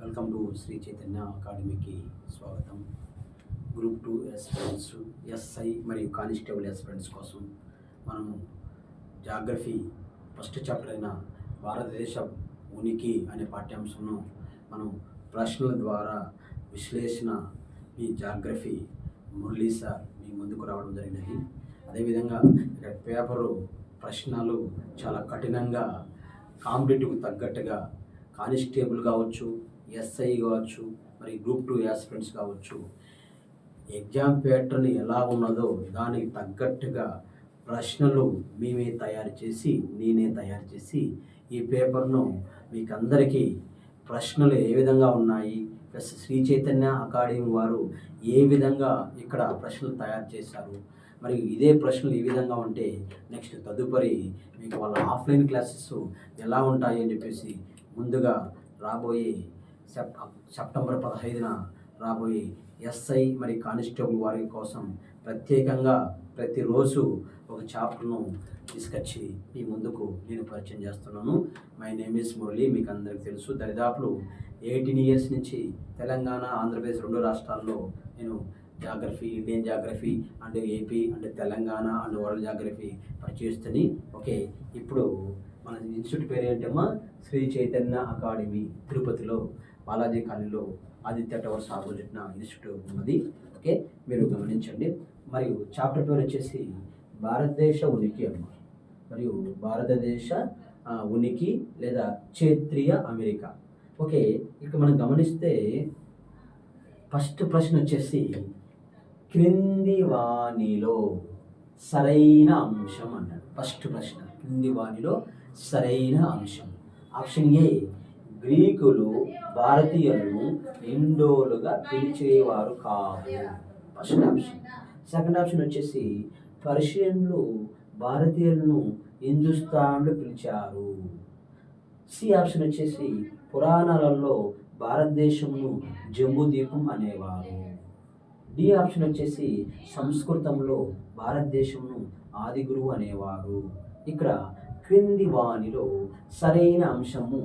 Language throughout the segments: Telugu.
వెల్కమ్ టు శ్రీ చైతన్య అకాడమీకి స్వాగతం. గ్రూప్ 2 ఎస్పిరెంట్స్, ఎస్ఐ మరియు కానిస్టేబుల్ ఎస్పిరెంట్స్ కోసం మనము జాగ్రఫీ ఫస్ట్ చాప్టర్ అయిన భారతదేశ ఉనికి అనే పాఠ్యాంశంను మనం ప్రశ్నల ద్వారా విశ్లేషణ ఈ జాగ్రఫీ మురళీ సార్ మీ ముందుకు రావడం జరిగినది. అదేవిధంగా ఇక్కడ పేపరు ప్రశ్నలు చాలా కఠినంగా కాంపిటేటివ్ తగ్గట్టుగా కానిస్టేబుల్ కావచ్చు, ఎస్ఐ కావచ్చు, మరి గ్రూప్ 2 యాస్పిరెంట్స్ కావచ్చు, ఎగ్జామ్ ప్యాటర్న్ ఎలా ఉన్నదో దానికి తగ్గట్టుగా ప్రశ్నలు నేనే తయారు చేసి ఈ పేపర్ను మీకు అందరికీ ప్రశ్నలు ఏ విధంగా ఉన్నాయి, ప్లస్ శ్రీ చైతన్య అకాడమీ వారు ఏ విధంగా ఇక్కడ ప్రశ్నలు తయారు చేశారు, మరి ఇదే ప్రశ్నలు ఈ విధంగా ఉంటే నెక్స్ట్ తదుపరి మీకు వాళ్ళ ఆఫ్లైన్ క్లాసెస్ ఎలా ఉంటాయి అని చెప్పేసి ముందుగా రాబోయే సెప్టెంబర్ 15న రాబోయే ఎస్ఐ మరి కానిస్టేబుల్ వారి కోసం ప్రత్యేకంగా ప్రతిరోజు ఒక చాప్టర్ను తీసుకొచ్చి మీ ముందుకు నేను పరిచయం చేస్తున్నాను. My name is Murali. మీకు అందరికీ తెలుసు, దరిదాపులు 18 ఇయర్స్ నుంచి తెలంగాణ, ఆంధ్రప్రదేశ్ 2 రాష్ట్రాల్లో నేను geography, Indian geography and AP and Telangana and world geography పరిచయిస్తుంది. ఓకే, ఇప్పుడు మన ఇన్స్టిట్యూట్ పేరు ఏంటమ్మా? శ్రీ చైతన్య అకాడమీ, తిరుపతిలో బాలాజీ కాలనీలో ఆదిత్య టవర్స్ ఆపోజిట్న ఇన్స్టిట్యూట్ ఉన్నది. ఓకే, మీరు గమనించండి. మరియు చాప్టర్ పేరు వచ్చేసి భారతదేశ ఉనికి అమ్మ, మరియు భారతదేశ ఉనికి లేదా క్షేత్రీయ అమెరికా. ఓకే, ఇక మనం గమనిస్తే ఫస్ట్ ప్రశ్న వచ్చేసి క్రింది వాణిలో సరైన అంశం అన్నాడు. ఫస్ట్ ప్రశ్న, క్రింది వాణిలో సరైన అంశం. ఆప్షన్ ఏ, గ్రీకులు భారతీయులను ఇండోలుగా పిలిచేవారు కాదు. First option. సెకండ్ ఆప్షన్ వచ్చేసి పర్షియన్లు భారతీయులను హిందుస్థాన్లో పిలిచారు. సి ఆప్షన్ వచ్చేసి పురాణాలలో భారతదేశమును జంబూద్వీపం అనేవారు. డి ఆప్షన్ వచ్చేసి సంస్కృతంలో భారతదేశమును ఆది గురువు అనేవారు. ఇక్కడ క్రింది వానిలో సరైన అంశము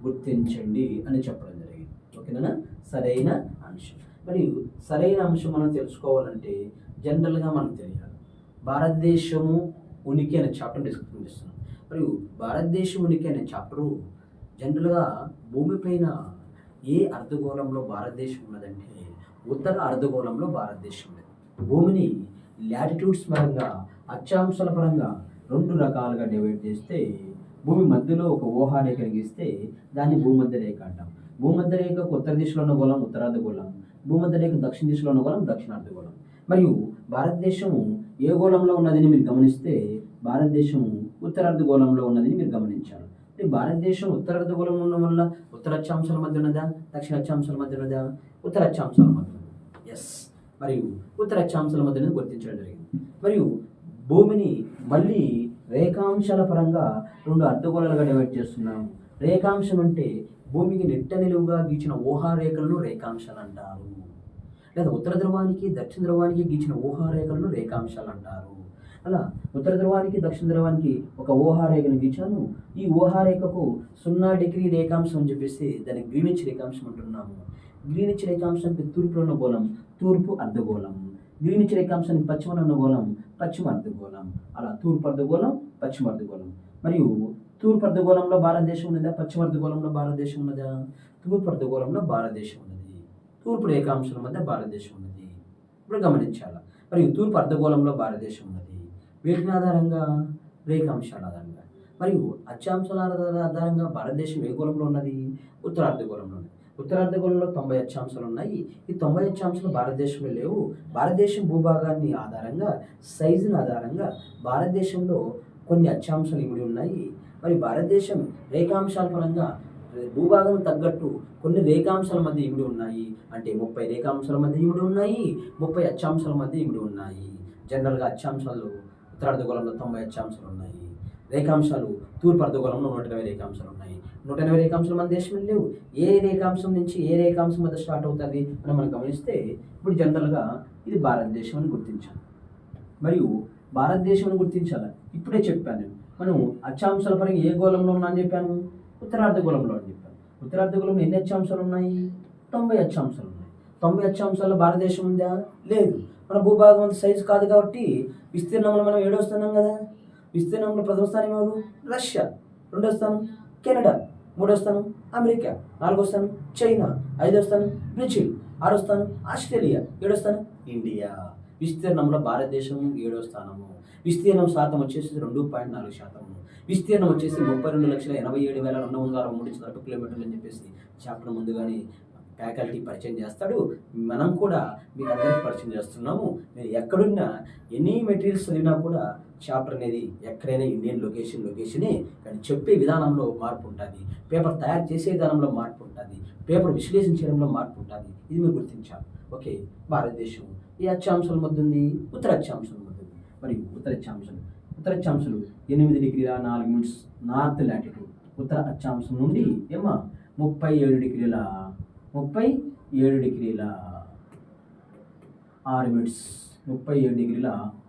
గుర్తించండి అని చెప్పడం జరిగింది. ఓకేనా? సరైన అంశం. మరియు సరైన అంశం మనం తెలుసుకోవాలంటే జనరల్గా మనకు తెలియాలి. భారతదేశము ఉనికి అనే చాప్టర్ డిస్కషన్ చేస్తున్నాం. మరియు భారతదేశం ఉనికి అనే చాప్టరు జనరల్గా భూమిపైన ఏ అర్ధగోళంలో భారతదేశం ఉన్నదంటే ఉత్తర అర్ధగోళంలో భారతదేశం ఉన్నది. భూమిని లాటిట్యూడ్స్ పరంగా, అక్షాంశాల పరంగా 2 రకాలుగా డివైడ్ చేస్తే భూమి మధ్యలో ఒక ఊహారేఖను గీస్తే దాన్ని భూమధ్య రేఖ అంటాం. భూమధ్య రేఖకు ఉత్తర దిశలో ఉన్న గోళం ఉత్తరార్ధగోళం, భూమధ్య రేఖ దక్షిణ దిశలో ఉన్న గోళం దక్షిణార్ధగోళం. మరియు భారతదేశము ఏ గోళంలో ఉన్నదని మీరు గమనిస్తే భారతదేశము ఉత్తరార్ధగోళంలో ఉన్నదని మీరు గమనించాలి. భారతదేశం ఉత్తరార్ధగోళంలో ఉండడం వల్ల ఉత్తర అక్షాంశాల మధ్య ఉన్నదా, దక్షిణ అక్షాంశాల మధ్య ఉన్నదా? ఉత్తర అక్షాంశాల మధ్య. ఎస్, మరియు ఉత్తర అక్షాంశాల మధ్య గుర్తించడం జరిగింది. మరియు భూమిని మళ్ళీ రేఖాంశాల పరంగా 2 అర్ధగోళాలుగా డివైడ్ చేస్తున్నాము. రేఖాంశం అంటే భూమికి నిట్ట నిలువుగా గీచిన ఊహారేఖలను రేఖాంశాలు అంటారు. లేదా ఉత్తర ధ్రువానికి దక్షిణ ధ్రువానికి గీచిన ఊహారేఖలను రేఖాంశాలు అంటారు. అలా ఉత్తర ధ్రువానికి దక్షిణ ధ్రువానికి ఒక ఊహారేఖను గీచాను. ఈ ఊహారేఖకు 0 డిగ్రీ రేఖాంశం అని చెప్పేసి దాన్ని గ్రీనిచ్ రేఖాంశం అంటున్నాము. గ్రీనిచ్ రేఖాంశానికి తూర్పులో ఉన్న గోళం తూర్పు అర్ధగోళం, గ్రీనిచ్ రేఖాంశానికి పశ్చిమలో ఉన్న గోళం పశ్చిమ అర్ధగోళం. అలా తూర్పు అర్ధగోళం, పశ్చిమ అర్ధగోళం. మరియు తూర్పు అర్ధగోళంలో భారతదేశం ఉన్నదా, పశ్చిమ అర్ధగోళంలో భారతదేశం ఉన్నదా? తూర్పు అర్ధగోళంలో భారతదేశం ఉన్నది. తూర్పు రేఖాంశాల మధ్య భారతదేశం ఉన్నది. ఇప్పుడు గమనించాలి. మరియు తూర్పు అర్ధగోళంలో భారతదేశం ఉన్నది. వీటిని ఆధారంగా రేఖాంశాల ఆధారంగా మరియు అక్షాంశాల ఆధారంగా భారతదేశం ఏ గోళంలో ఉన్నది? ఉత్తరార్ధగోళంలో ఉన్నది. ఉత్తరార్ధగోళంలో 90 అక్షాంశాలు ఉన్నాయి. ఈ 90 అక్షాంశాలు భారతదేశంలో లేవు. భారతదేశం భూభాగాన్ని ఆధారంగా, సైజుని ఆధారంగా భారతదేశంలో కొన్ని అక్షాంశాలు ఇమిడి ఉన్నాయి. మరి భారతదేశం రేఖాంశాల పరంగా భూభాగం తగ్గట్టు కొన్ని రేఖాంశాల మధ్య ఇమిడి ఉన్నాయి. అంటే 30 రేఖాంశాల మధ్య ఇమిడి ఉన్నాయి, 30 అక్షాంశాల మధ్య ఇమిడి ఉన్నాయి. జనరల్గా అక్షాంశాలు ఉత్తరార్ధగోళంలో 90 అక్షాంశాలు ఉన్నాయి. రేఖాంశాలు తూర్పు అర్ధగోళంలో 120 రేఖాంశాలు ఉన్నాయి. 180 రేఖాంశాల మన దేశంలో లేవు. ఏ రేఖాంశం నుంచి ఏ రేఖాంశం మధ్య స్టార్ట్ అవుతుంది అని మనం గమనిస్తే ఇప్పుడు జనరల్గా ఇది భారతదేశం అని గుర్తించాలి. మరియు భారతదేశం అని గుర్తించాలి. ఇప్పుడే చెప్పాను నేను, మనం అక్షాంశాల పరంగా ఏ గోళంలో ఉన్నా అని చెప్పాను? ఉత్తరార్ధగోళంలో అని చెప్పాను. ఉత్తర అర్ధగోళంలో ఎన్ని అక్షాంశాలు ఉన్నాయి? 90 అక్షాంశాలు ఉన్నాయి. 90 అక్షాంశాల్లో భారతదేశం ఉందా? లేదు. మన భూభాగం అంత సైజు కాదు కాబట్టి విస్తీర్ణంలో మనం 7వ స్థానం కదా. విస్తీర్ణంలో ప్రథమ స్థానం ఎవరు? రష్యా. 2వ స్థానం కెనడా. 3వ స్థానం అమెరికా. 4వ స్థానం చైనా. 5వ స్థానం బ్రెజిల్. 6వ స్థానం ఆస్ట్రేలియా. 7వ స్థానం ఇండియా. విస్తీర్ణంలో భారతదేశం 7వ స్థానము. విస్తీర్ణం శాతం వచ్చేసి 2.4%. విస్తీర్ణం వచ్చేసి 32,87,263 చదరపు కిలోమీటర్లు అని చెప్పేసి చాప్టర్ ముందుగానే ఫ్యాకల్టీ పరిచయం చేస్తాడు. మనం కూడా మీకు అందరికీ పరిచయం చేస్తున్నాము. మీరు ఎక్కడున్నా ఎనీ మెటీరియల్స్ చదివినా కూడా చాప్టర్ అనేది ఎక్కడైనా ఇండియన్ లొకేషనే, కానీ చెప్పే విధానంలో మార్పు ఉంటుంది, పేపర్ తయారు చేసే విధానంలో మార్పు ఉంటుంది, పేపర్ విశ్లేషణ చేయడంలో మార్పు ఉంటుంది. ఇది మీరు గుర్తించాలి. ఓకే, భారతదేశం ఈ అక్షాంశాల మధ్య ఉంది, ఉత్తర అక్షాంశాల మధ్య ఉంది. మరియు ఉత్తర అక్షాంశాలు 8 డిగ్రీల 4 మినిట్స్ నార్త్ లాటిట్యూడ్. ఉత్తర అక్షాంశం నుండి 37 డిగ్రీల 6 మినిట్స్ 37 డిగ్రీల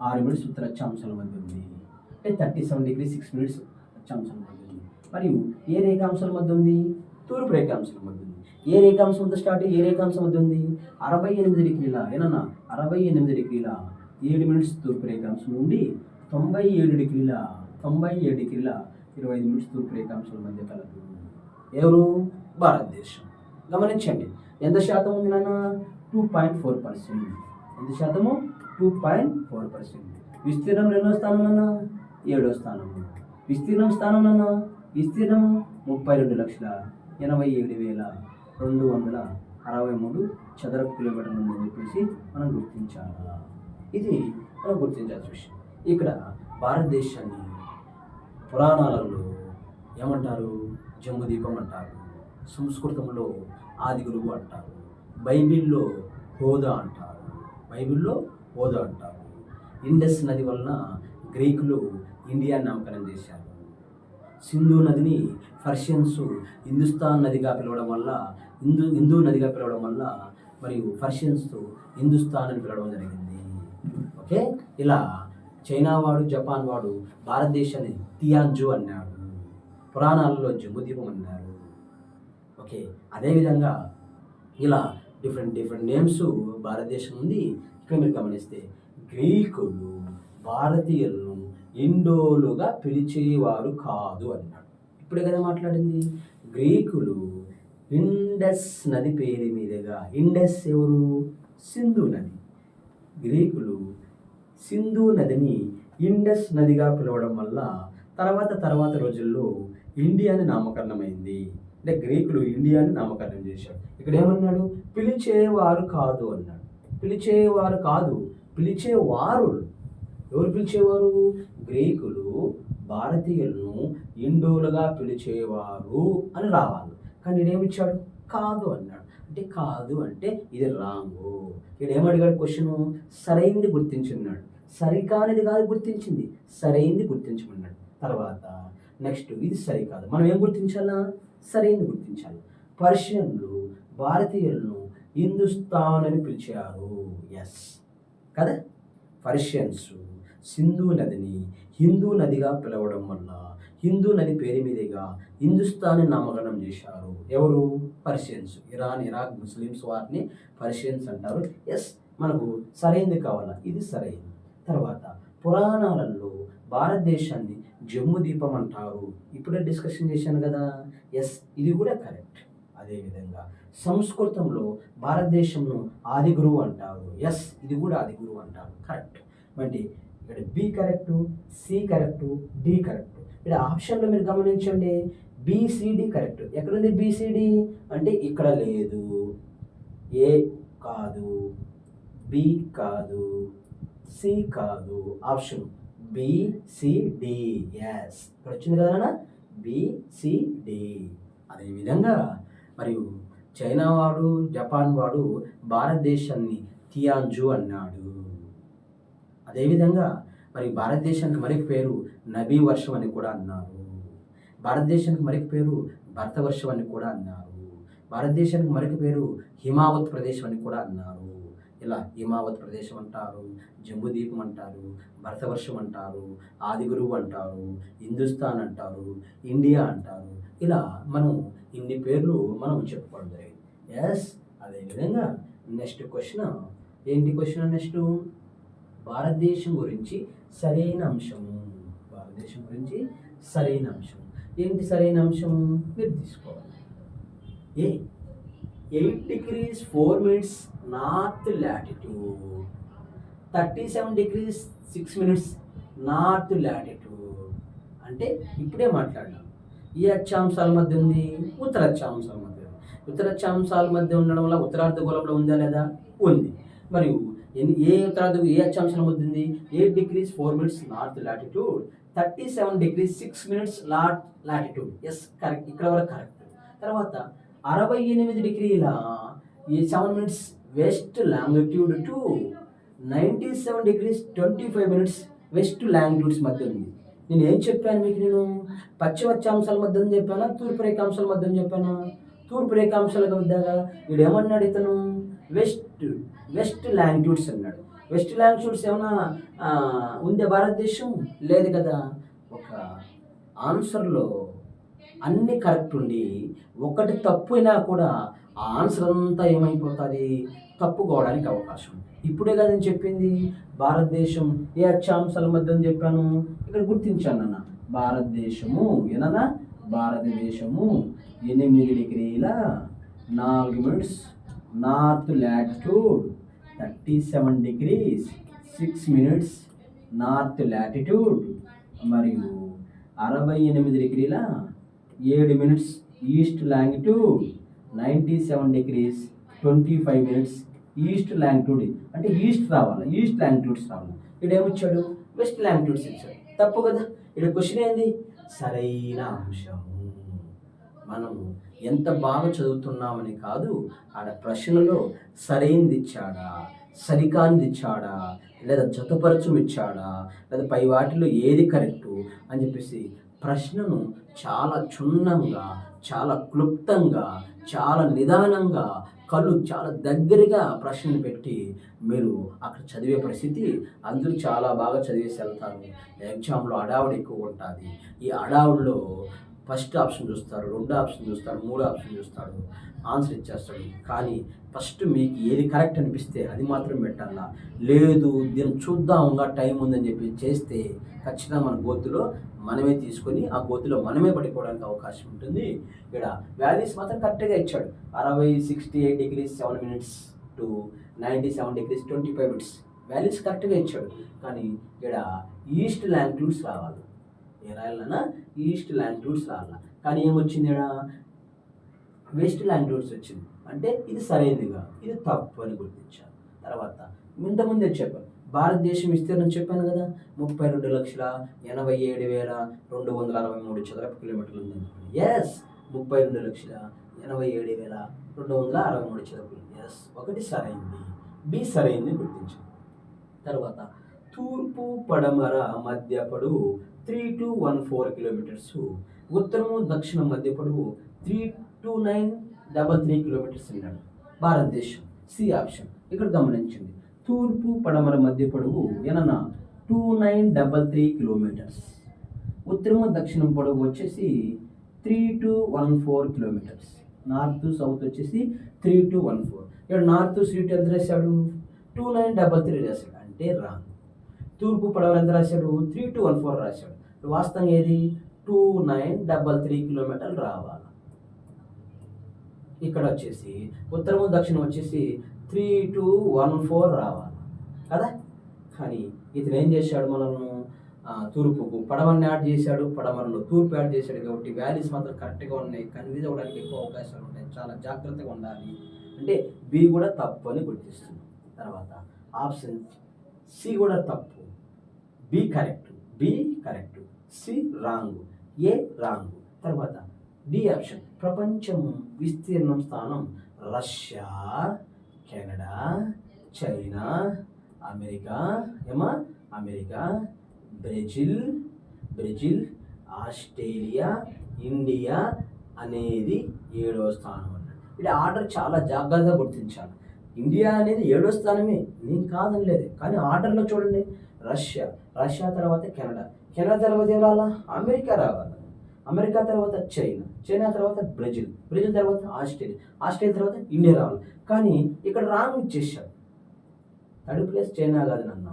6 మినిట్స్ ఉత్తర అక్షాంశాల మధ్య ఉంది. అంటే 37 డిగ్రీ 6 మినిట్స్ అక్షాంశాల మధ్య ఉంది. మరియు ఏ రేఖాంశాల మధ్య ఉంది? తూర్పు రేఖాంశాల మధ్య ఉంది. ఏ రేఖాంశంతో స్టార్ట్ అయ్యి ఏ రేఖాంశం మధ్య ఉంది? 68 డిగ్రీల 7 మినిట్స్ తూర్పు రేఖాంశం నుండి 97 డిగ్రీల 25 మినిట్స్ తూర్పు రేఖాంశాల మధ్య కలదు. ఎవరు? భారతదేశం. గమనించండి, ఎంత శాతం ఉంది నాన్న? 2.4%. ఎంత శాతము? 2.4%. విస్తీర్ణం 2వ స్థానం నాన్న? 7వ స్థానము. విస్తీర్ణం స్థానం నాన్న? విస్తీర్ణము 32,87,263 చదరపు కిలోమీటర్లు అని చెప్పేసి మనం గుర్తించాలి. ఇది మనం గుర్తించాల్సిన విషయం. ఇక్కడ భారతదేశాన్ని పురాణాలలో ఏమంటారు? జంబుదీపం అంటారు. సంస్కృతంలో ఆది గురువు అంటారు. బైబిల్లో హోదా అంటారు. ఇండస్ నది వలన గ్రీకులు ఇండియా నామకరణం చేశారు. సింధు నదిని పర్షియన్స్ హిందుస్థాన్ నదిగా పిలవడం వల్ల హిందూ నదిగా పిలవడం వల్ల మరియు పర్షియన్స్ హిందుస్థాన్ అని పిలవడం జరిగింది. ఓకే, ఇలా చైనా వాడు జపాన్ వాడు భారతదేశాన్ని తియాన్జు అన్నాడు. పురాణాలలో జంబుదీపం అన్నారు. ఓకే, అదేవిధంగా ఇలా డిఫరెంట్ నేమ్స్ భారతదేశం ఉంది. ఇక్కడ మీరు గమనిస్తే గ్రీకులు భారతీయులను ఇండోలుగా పిలిచేవారు కాదు అన్నాడు. ఇప్పుడే కదా మాట్లాడింది. గ్రీకులు ఇండస్ నది పేరు మీదుగా, ఇండస్ ఎవరు? సింధు నది. గ్రీకులు సింధు నదిని ఇండస్ నదిగా పిలవడం వల్ల తర్వాత రోజుల్లో ఇండియాని నామకరణమైంది. అంటే గ్రీకులు ఇండియాని నామకరణం చేశారు. ఇక్కడ ఏమన్నాడు? పిలిచేవారు కాదు అన్నాడు. పిలిచేవారు కాదు, పిలిచేవారు. ఎవరు పిలిచేవారు? గ్రీకులు భారతీయులను ఇండోలుగా పిలిచేవారు అని రావాలి. కానీ నేనేమిచ్చాడు? కాదు అన్నాడు. అంటే కాదు అంటే ఇది రాంగు. ఇక్కడ ఏమడిగాడు? క్వశ్చన్ సరైంది గుర్తించున్నాడు. సరికానిది కాదు గుర్తించింది, సరైంది గుర్తించమన్నాడు. తర్వాత నెక్స్ట్ ఇది సరికాదు. మనం ఏం గుర్తించాలా? సరైంది గుర్తించాలి. పర్షియన్లు భారతీయులను హిందుస్థాన్ అని పిలిచారు. ఎస్ కదా. పర్షియన్స్ సింధు నదిని హిందూ నదిగా పిలవడం వల్ల హిందూ నది పేరు మీదుగా హిందుస్థాన్ నామకరణం చేశారు. ఎవరు? పర్షియన్స్. ఇరాన్, ఇరాక్, ముస్లిమ్స్ వారిని పర్షియన్స్ అంటారు. ఎస్, మనకు సరైనది కావాలా? ఇది సరైనది. తర్వాత పురాణాలలో భారతదేశాన్ని జంబుదీపం అంటారు. ఇప్పుడే డిస్కషన్ చేశాను కదా. ఎస్, ఇది కూడా కరెక్ట్. అదేవిధంగా సంస్కృతంలో భారతదేశంను ఆది గురువు అంటారు. ఎస్, ఇది కూడా ఆది గురువు అంటారు. కరెక్ట్. అంటే ఇక్కడ b correct, c correct, d correct. ఇక్కడ ఆప్షన్లో మీరు గమనించండి, బిసిడి కరెక్ట్. ఎక్కడుంది బిసిడి అంటే ఇక్కడ లేదు. ఏ కాదు, బి కాదు, సి కాదు. Option BCD. ఎస్, ఇక్కడ వచ్చింది కదా బిసిడి. అదేవిధంగా మరియు చైనా వాడు, జపాన్ వాడు భారతదేశాన్ని తియాన్జు అన్నాడు. అదేవిధంగా మరి భారతదేశానికి మరొక పేరు నబీ వర్షం అని కూడా అన్నారు. భారతదేశానికి మరొక పేరు భరత వర్షం అని కూడా అన్నారు. భారతదేశానికి మరొక పేరు హిమావత్ ప్రదేశం అని కూడా అన్నారు. ఇలా హిమావత్ ప్రదేశం అంటారు, జంబుదీపం అంటారు, భరతవర్షం అంటారు, ఆదిగురువు అంటారు, హిందుస్థాన్ అంటారు, ఇండియా అంటారు. ఇలా మనం ఇన్ని పేర్లు మనం చెప్పుకోవడం జరిగింది. ఎస్, అదేవిధంగా నెక్స్ట్ క్వశ్చన్ ఏంటి? క్వశ్చన్ నెక్స్ట్ భారతదేశం గురించి సరైన అంశము. భారతదేశం గురించి సరైన అంశం ఏంటి? సరైన అంశం మీరు తీసుకోవాలి. 8 degrees 4 minutes north latitude, 37 degrees 6 minutes north latitude. అంటే ఇప్పుడే మాట్లాడినాం. ఏ అక్షాంశాల మధ్య ఉంది? ఉత్తర అక్షాంశాల మధ్య ఉంది. ఉత్తర అక్షాంశాల మధ్య ఉండడం వల్ల ఉత్తరార్ధగోళంలో ఉందా లేదా? ఉంది. మరియు ఏ అక్షాంశాల మధ్య ఉంది? 8 degrees 4 minutes north latitude, 37 degrees 6 minutes latitude. Yes, correct. ఇక్కడ వరకు కరెక్ట్. తర్వాత 68 డిగ్రీల 7 minutes west longitude to 97 degrees 25 minutes west longitudes మధ్య ఉంది. నేను ఏం చెప్పాను మీకు? నేను పశ్చిమ అక్షాంశాల మధ్య అని చెప్పానా, తూర్పు రేఖాంశాల మధ్య అని చెప్పానా? తూర్పు రేఖాంశాల మధ్యగా. వీడు ఏమన్నాడు ఇతను? వెస్ట్ లాంగిట్యూడ్స్ అన్నాడు. వెస్ట్ లాంగిట్యూడ్స్ ఏమన్నా ఉందే భారతదేశం? లేదు కదా. ఒక ఆన్సర్లో అన్ని కరెక్ట్ ఉండి ఒకటి తప్పు అయినా కూడా ఆ ఆన్సర్ అంతా ఏమైపోతుంది? తప్పుకోవడానికి అవకాశం ఉంది. ఇప్పుడే కదా నేను చెప్పింది. భారతదేశం ఏ అక్షాంశాల మధ్య అని చెప్పాను? ఇక్కడ గుర్తించాను అన్న. భారతదేశము ఏనన్నా? భారతదేశము 8 degrees 4 minutes north latitude, 37 degrees 6 minutes north latitude, మరియు 68 degrees 7 minutes east longitude, 97 degrees 25 minutes east longitude. అంటే ఈస్ట్ రావాలి, ఈస్ట్ లాంగిట్యూడ్స్ రావాలి. ఇక్కడ ఏమిచ్చాడు? వెస్ట్ లాంగిట్యూడ్స్ ఇచ్చాడు. తప్పు కదా. ఇక్కడ క్వశ్చన్ ఏంది? సరైన అంశము. మనము ఎంత బాగా చదువుతున్నామని కాదు, ఆడ ప్రశ్నలో సరైనది ఇచ్చాడా, సరికానిది ఇచ్చాడా, లేదా జతపరచం ఇచ్చాడా, లేదా పై వాటిలో ఏది కరెక్టు అని చెప్పేసి ప్రశ్నను చాలా క్షుణ్ణంగా, చాలా క్లుప్తంగా, చాలా నిదానంగా, కళ్ళు చాలా దగ్గరగా ప్రశ్నలు పెట్టి మీరు అక్కడ చదివే పరిస్థితి. అందరూ చాలా బాగా చదివేసి వెళ్తారు. ఎగ్జామ్లో అడావుడి ఎక్కువ ఉంటుంది. ఈ అడావుడిలో ఫస్ట్ ఆప్షన్ చూస్తారు, 2 ఆప్షన్ చూస్తారు, 3 ఆప్షన్ చూస్తాడు, ఆన్సర్ ఇచ్చేస్తాడు. కానీ ఫస్ట్ మీకు ఏది కరెక్ట్ అనిపిస్తే అది మాత్రం పెట్టాలా. లేదు దీన్ని చూద్దాంగా టైం ఉందని చెప్పి చేస్తే ఖచ్చితంగా మన గోతులో మనమే తీసుకొని ఆ గోతులో మనమే పడిపోవడానికి అవకాశం ఉంటుంది. ఇక్కడ వాల్యూస్ మాత్రం కరెక్ట్గా ఇచ్చాడు. 68 degrees 7 minutes to 97 degrees 25 minutes values కరెక్ట్గా ఇచ్చాడు. కానీ ఇక్కడ ఈస్ట్ లాంగిట్యూడ్స్ రావాలి. ఏ రాయాలన్నా? ఈస్ట్ లాంగిట్యూడ్స్ రావాలా. కానీ ఏమొచ్చింది? ఇక్కడ వెస్ట్ లాంగిట్యూడ్స్ వచ్చింది. అంటే ఇది సరైనదిగా, ఇది తప్పు అని గుర్తించాను. తర్వాత ఇంతకుముందే చెప్పాను, భారతదేశం విస్తీర్ణం చెప్పాను కదా, 32,87,263 చదరపు కిలోమీటర్లు ఉంది. ఎస్, 32,87,263 చదరపు. ఎస్, ఒకటి సరైంది, బి సరైంది గుర్తించాను. తర్వాత తూర్పు పడమర మధ్య పొడవు 3214 kilometers, ఉత్తరము దక్షిణం మధ్య పొడవు 32933 kilometers అన్నాడు. భారతదేశం సి ఆప్షన్. ఇక్కడ గమనించండి, తూర్పు పడమర మధ్య పొడవు ఏనన్నా 2933 kilometers, ఉత్తరము దక్షిణం పొడవు వచ్చేసి 3214 kilometers, నార్త్ సౌత్ వచ్చేసి 3214. ఇక్కడ నార్త్ స్ట్రీట్ ఎంత రాశాడు? 2933 రాశాడు, అంటే రాంగ్. తూర్పు పడమర ఎంత రాశాడు? 3214 రాశాడు. వాస్తవం ఏది? 2933 kilometers రావాలి. ఇక్కడ వచ్చేసి ఉత్తరము దక్షిణం వచ్చేసి 3214 రావాలి కదా. కానీ ఇతను ఏం చేశాడు? మనము తూర్పుకు పడమరని యాడ్ చేశాడు, పడమరలో తూర్పు యాడ్ చేశాడు. కాబట్టి వాల్యూస్ మాత్రం కరెక్ట్గా ఉన్నాయి. కన్ఫ్యూజ్ అవ్వడానికి ఎక్కువ అవకాశాలు ఉంటాయి. చాలా జాగ్రత్తగా ఉండాలి. అంటే బి కూడా తప్పు అని గుర్తిస్తుంది. తర్వాత ఆప్షన్ సి కూడా తప్పు, B correct, B correct, C wrong, A wrong. తర్వాత డి ఆప్షన్, ప్రపంచం విస్తీర్ణం స్థానం Russia, Canada, China, America, America, Brazil, Australia, India అనేది 7వ స్థానం అన్నాడు. ఇది ఆర్డర్ చాలా జాగ్రత్తగా గుర్తించాలి. ఇండియా అనేది 7వ స్థానమే, నేను కాదని లేదు. కానీ ఆర్డర్లో చూడండి, రష్యా తర్వాత కెనడా తర్వాత ఏం రావాలా? అమెరికా రావాలి. అమెరికా తర్వాత చైనా తర్వాత బ్రెజిల్, బ్రెజిల్ తర్వాత ఆస్ట్రేలియా, ఆస్ట్రేలియా తర్వాత ఇండియా రావాలి. కానీ ఇక్కడ రాంగ్ ఇచ్చేసాడు. థర్డ్ ప్లేస్ చైనా కాదు నాన్న,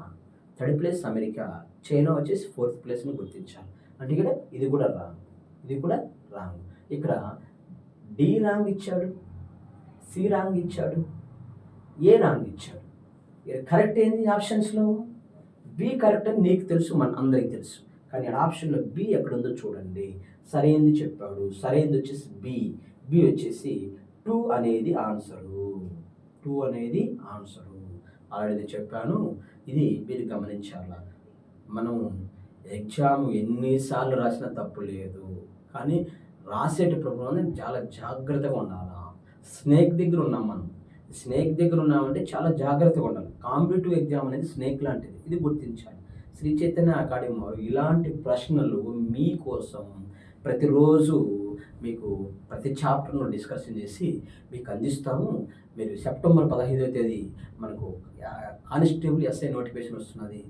థర్డ్ ప్లేస్ అమెరికా, చైనా వచ్చేసి ఫోర్త్ ప్లేస్ని గుర్తించాలి. అంటే ఇక్కడ ఇది కూడా రాంగ్, ఇది కూడా రాంగ్. ఇక్కడ డి రాంగ్ ఇచ్చాడు, సి రాంగ్ ఇచ్చాడు, ఏ రాంగ్ ఇచ్చాడు. కరెక్ట్ ఏంది ఆప్షన్స్లో? బి కరెక్ట్ అని నీకు తెలుసు, మన అందరికి తెలుసు. కానీ ఆప్షన్లో బి ఎక్కడ ఉందో చూడండి. సరైనది చెప్పాడు, సరైనది వచ్చేసి బి. బి వచ్చేసి 2 అనేది ఆన్సరు, 2 అనేది ఆన్సరు. ఆల్రెడీ చెప్పాను, ఇది మీరు గమనించాల. మనం ఎగ్జామ్ ఎన్నిసార్లు రాసినా తప్పు లేదు, కానీ రాసేటప్పుడు చాలా జాగ్రత్తగా ఉండాలి. స్నేక్ దగ్గర ఉన్నాం మనం, స్నేక్ దగ్గర ఉన్నామంటే చాలా జాగ్రత్తగా ఉండాలి. కాంపిటేటివ్ ఎగ్జామ్ అనేది స్నేక్ లాంటిది, ఇది గుర్తించాలి. శ్రీ చైతన్య అకాడమీ వారు ఇలాంటి ప్రశ్నలు మీకోసం ప్రతిరోజు మీకు ప్రతి చాప్టర్ను డిస్కషన్ చేసి మీకు అందిస్తాము. మీరు సెప్టెంబర్ 15వ తేదీ మనకు కానిస్టేబుల్ ఎస్ఐ నోటిఫికేషన్ వస్తున్నది.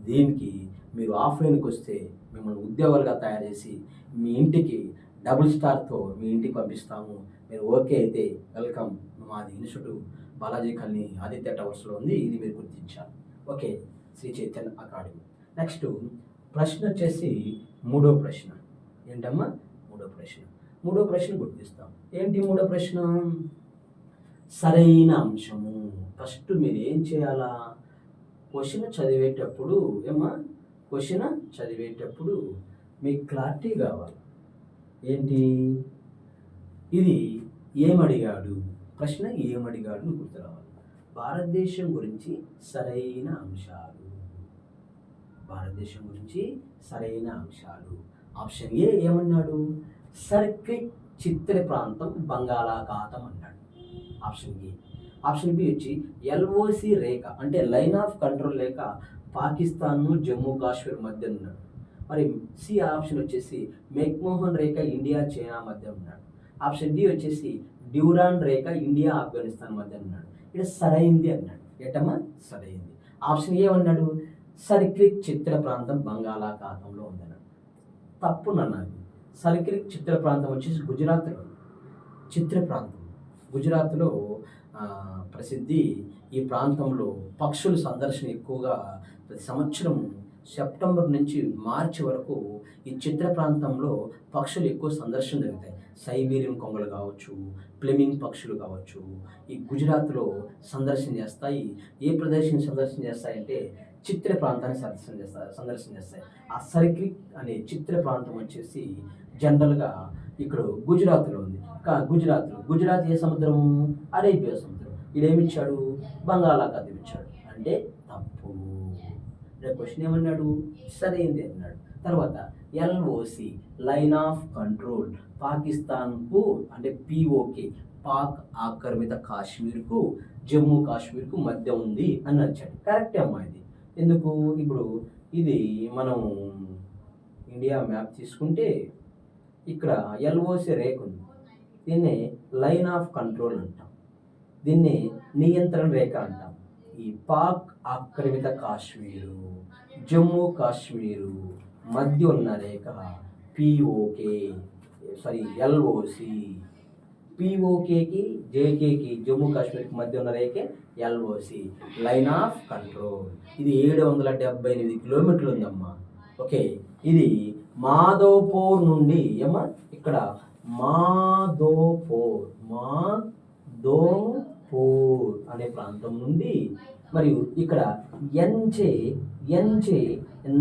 దీనికి మీరు ఆఫ్లైన్కి వస్తే మిమ్మల్ని ఉద్యోగాలుగా తయారు చేసి మీ ఇంటికి డబుల్ స్టార్తో మీ ఇంటికి పంపిస్తాము. మీరు ఓకే అయితే వెల్కమ్. మాది ఇన్స్టిట్యూట్ బాలాజీ కాలనీ ఆదిత్య టవర్స్లో ఉంది, ఇది మీరు గుర్తించాలి. Okay, Shri Chaitanya academy. Next ప్రశ్న వచ్చేసి మూడో ప్రశ్న. ఏంటమ్మా? మూడో ప్రశ్న గుర్తిస్తాం. ఏంటి మూడో ప్రశ్న? సరైన అంశము. ఫస్ట్ మీరు ఏం చేయాలా? క్వశ్చన్ చదివేటప్పుడు మీకు క్లారిటీ కావాలి. ఏంటి ఇది? ఏమడిగాడు, ప్రశ్న ఏమడిగాడు గుర్తు రావాలి. భారతదేశం గురించి సరైన అంశాలు, భారతదేశం గురించి సరైన అంశాలు. ఆప్షన్ ఏ ఏమన్నాడు? సర్కిల్ చిత్ర ప్రాంతం బంగాళాఖాతం అన్నాడు, ఆప్షన్ ఏ. ఆప్షన్ బి వచ్చి ఎల్ఓసి రేఖ అంటే లైన్ ఆఫ్ కంట్రోల్ రేఖ పాకిస్తాన్ జమ్మూ కాశ్మీర్ మధ్య ఉన్నాడు. మరి సి ఆప్షన్ వచ్చేసి మెక్మోహన్ రేఖ ఇండియా చైనా మధ్య ఉన్నాడు. ఆప్షన్ డి వచ్చేసి డ్యూరాన్ రేఖ ఇండియా ఆఫ్ఘనిస్తాన్ మధ్య ఉన్నాడు. ఇక్కడ సరైంది అన్నాడు. ఏటమ్మా? సరైంది. ఆప్షన్ ఏ అన్నాడు సర్కిల్ చిత్ర ప్రాంతం బంగాళాఖాతంలో ఉందన్నాడు. తప్పు నన్నది. సర్కిల్ చిత్ర ప్రాంతం వచ్చేసి గుజరాత్లో చిత్ర ప్రాంతం, గుజరాత్లో ప్రసిద్ధి. ఈ ప్రాంతంలో పక్షుల సందర్శన ఎక్కువగా ప్రతి సంవత్సరం సెప్టెంబర్ నుంచి మార్చి వరకు ఈ చిత్ర ప్రాంతంలో పక్షులు ఎక్కువ సందర్శన జరుగుతాయి. సైబీరియన్ కొంగలు కావచ్చు, ఫ్లెమింగ్ పక్షులు కావచ్చు, ఈ గుజరాత్లో సందర్శన చేస్తాయి. ఏ ప్రదేశం సందర్శన చేస్తాయంటే చిత్ర ప్రాంతాన్ని సందర్శన చేస్తాయి. ఆ సర్కిల్ అనే చిత్ర ప్రాంతం వచ్చేసి జనరల్గా ఇక్కడ గుజరాత్లో ఉంది. గుజరాత్ ఏ సముద్రం? అరేబియా సముద్రం. ఇదేమిచ్చాడు? బంగాళాఖాతం ఇచ్చాడు. అంటే తప్పు. క్వశ్చన్ ఏమన్నాడు? సరైంది అన్నాడు. తర్వాత ఎల్ఓసి లైన్ ఆఫ్ కంట్రోల్ పాకిస్తాన్కు అంటే పిఓకే పాక్ ఆక్రమిత కాశ్మీర్కు జమ్మూ కాశ్మీర్కు మధ్య ఉంది అని వచ్చాడు. కరెక్టే అమ్మా ఇది. ఎందుకు? ఇప్పుడు ఇది మనం ఇండియా మ్యాప్ తీసుకుంటే ఇక్కడ ఎల్ఓసి రేఖ ఉంది, దీన్ని లైన్ ఆఫ్ కంట్రోల్ అంటాం, దీన్ని నియంత్రణ రేఖ అంటాం. ఈ పాక్ ఆక్రమిత కాశ్మీరు జమ్మూ కాశ్మీరు మధ్య ఉన్న రేఖ ఎల్ఓసి. పిఓకేకి జేకేకి జమ్మూ కాశ్మీర్కి మధ్య ఉన్న రేఖ ఎల్ఓసి లైన్ ఆఫ్ కంట్రోల్. ఇది 778 కిలోమీటర్లు ఉందమ్మా. ఓకే, ఇది మాధోపూర్ నుండి ఇక్కడ మాధోపూర్ అనే ప్రాంతం నుండి మరియు ఇక్కడ ఎన్జే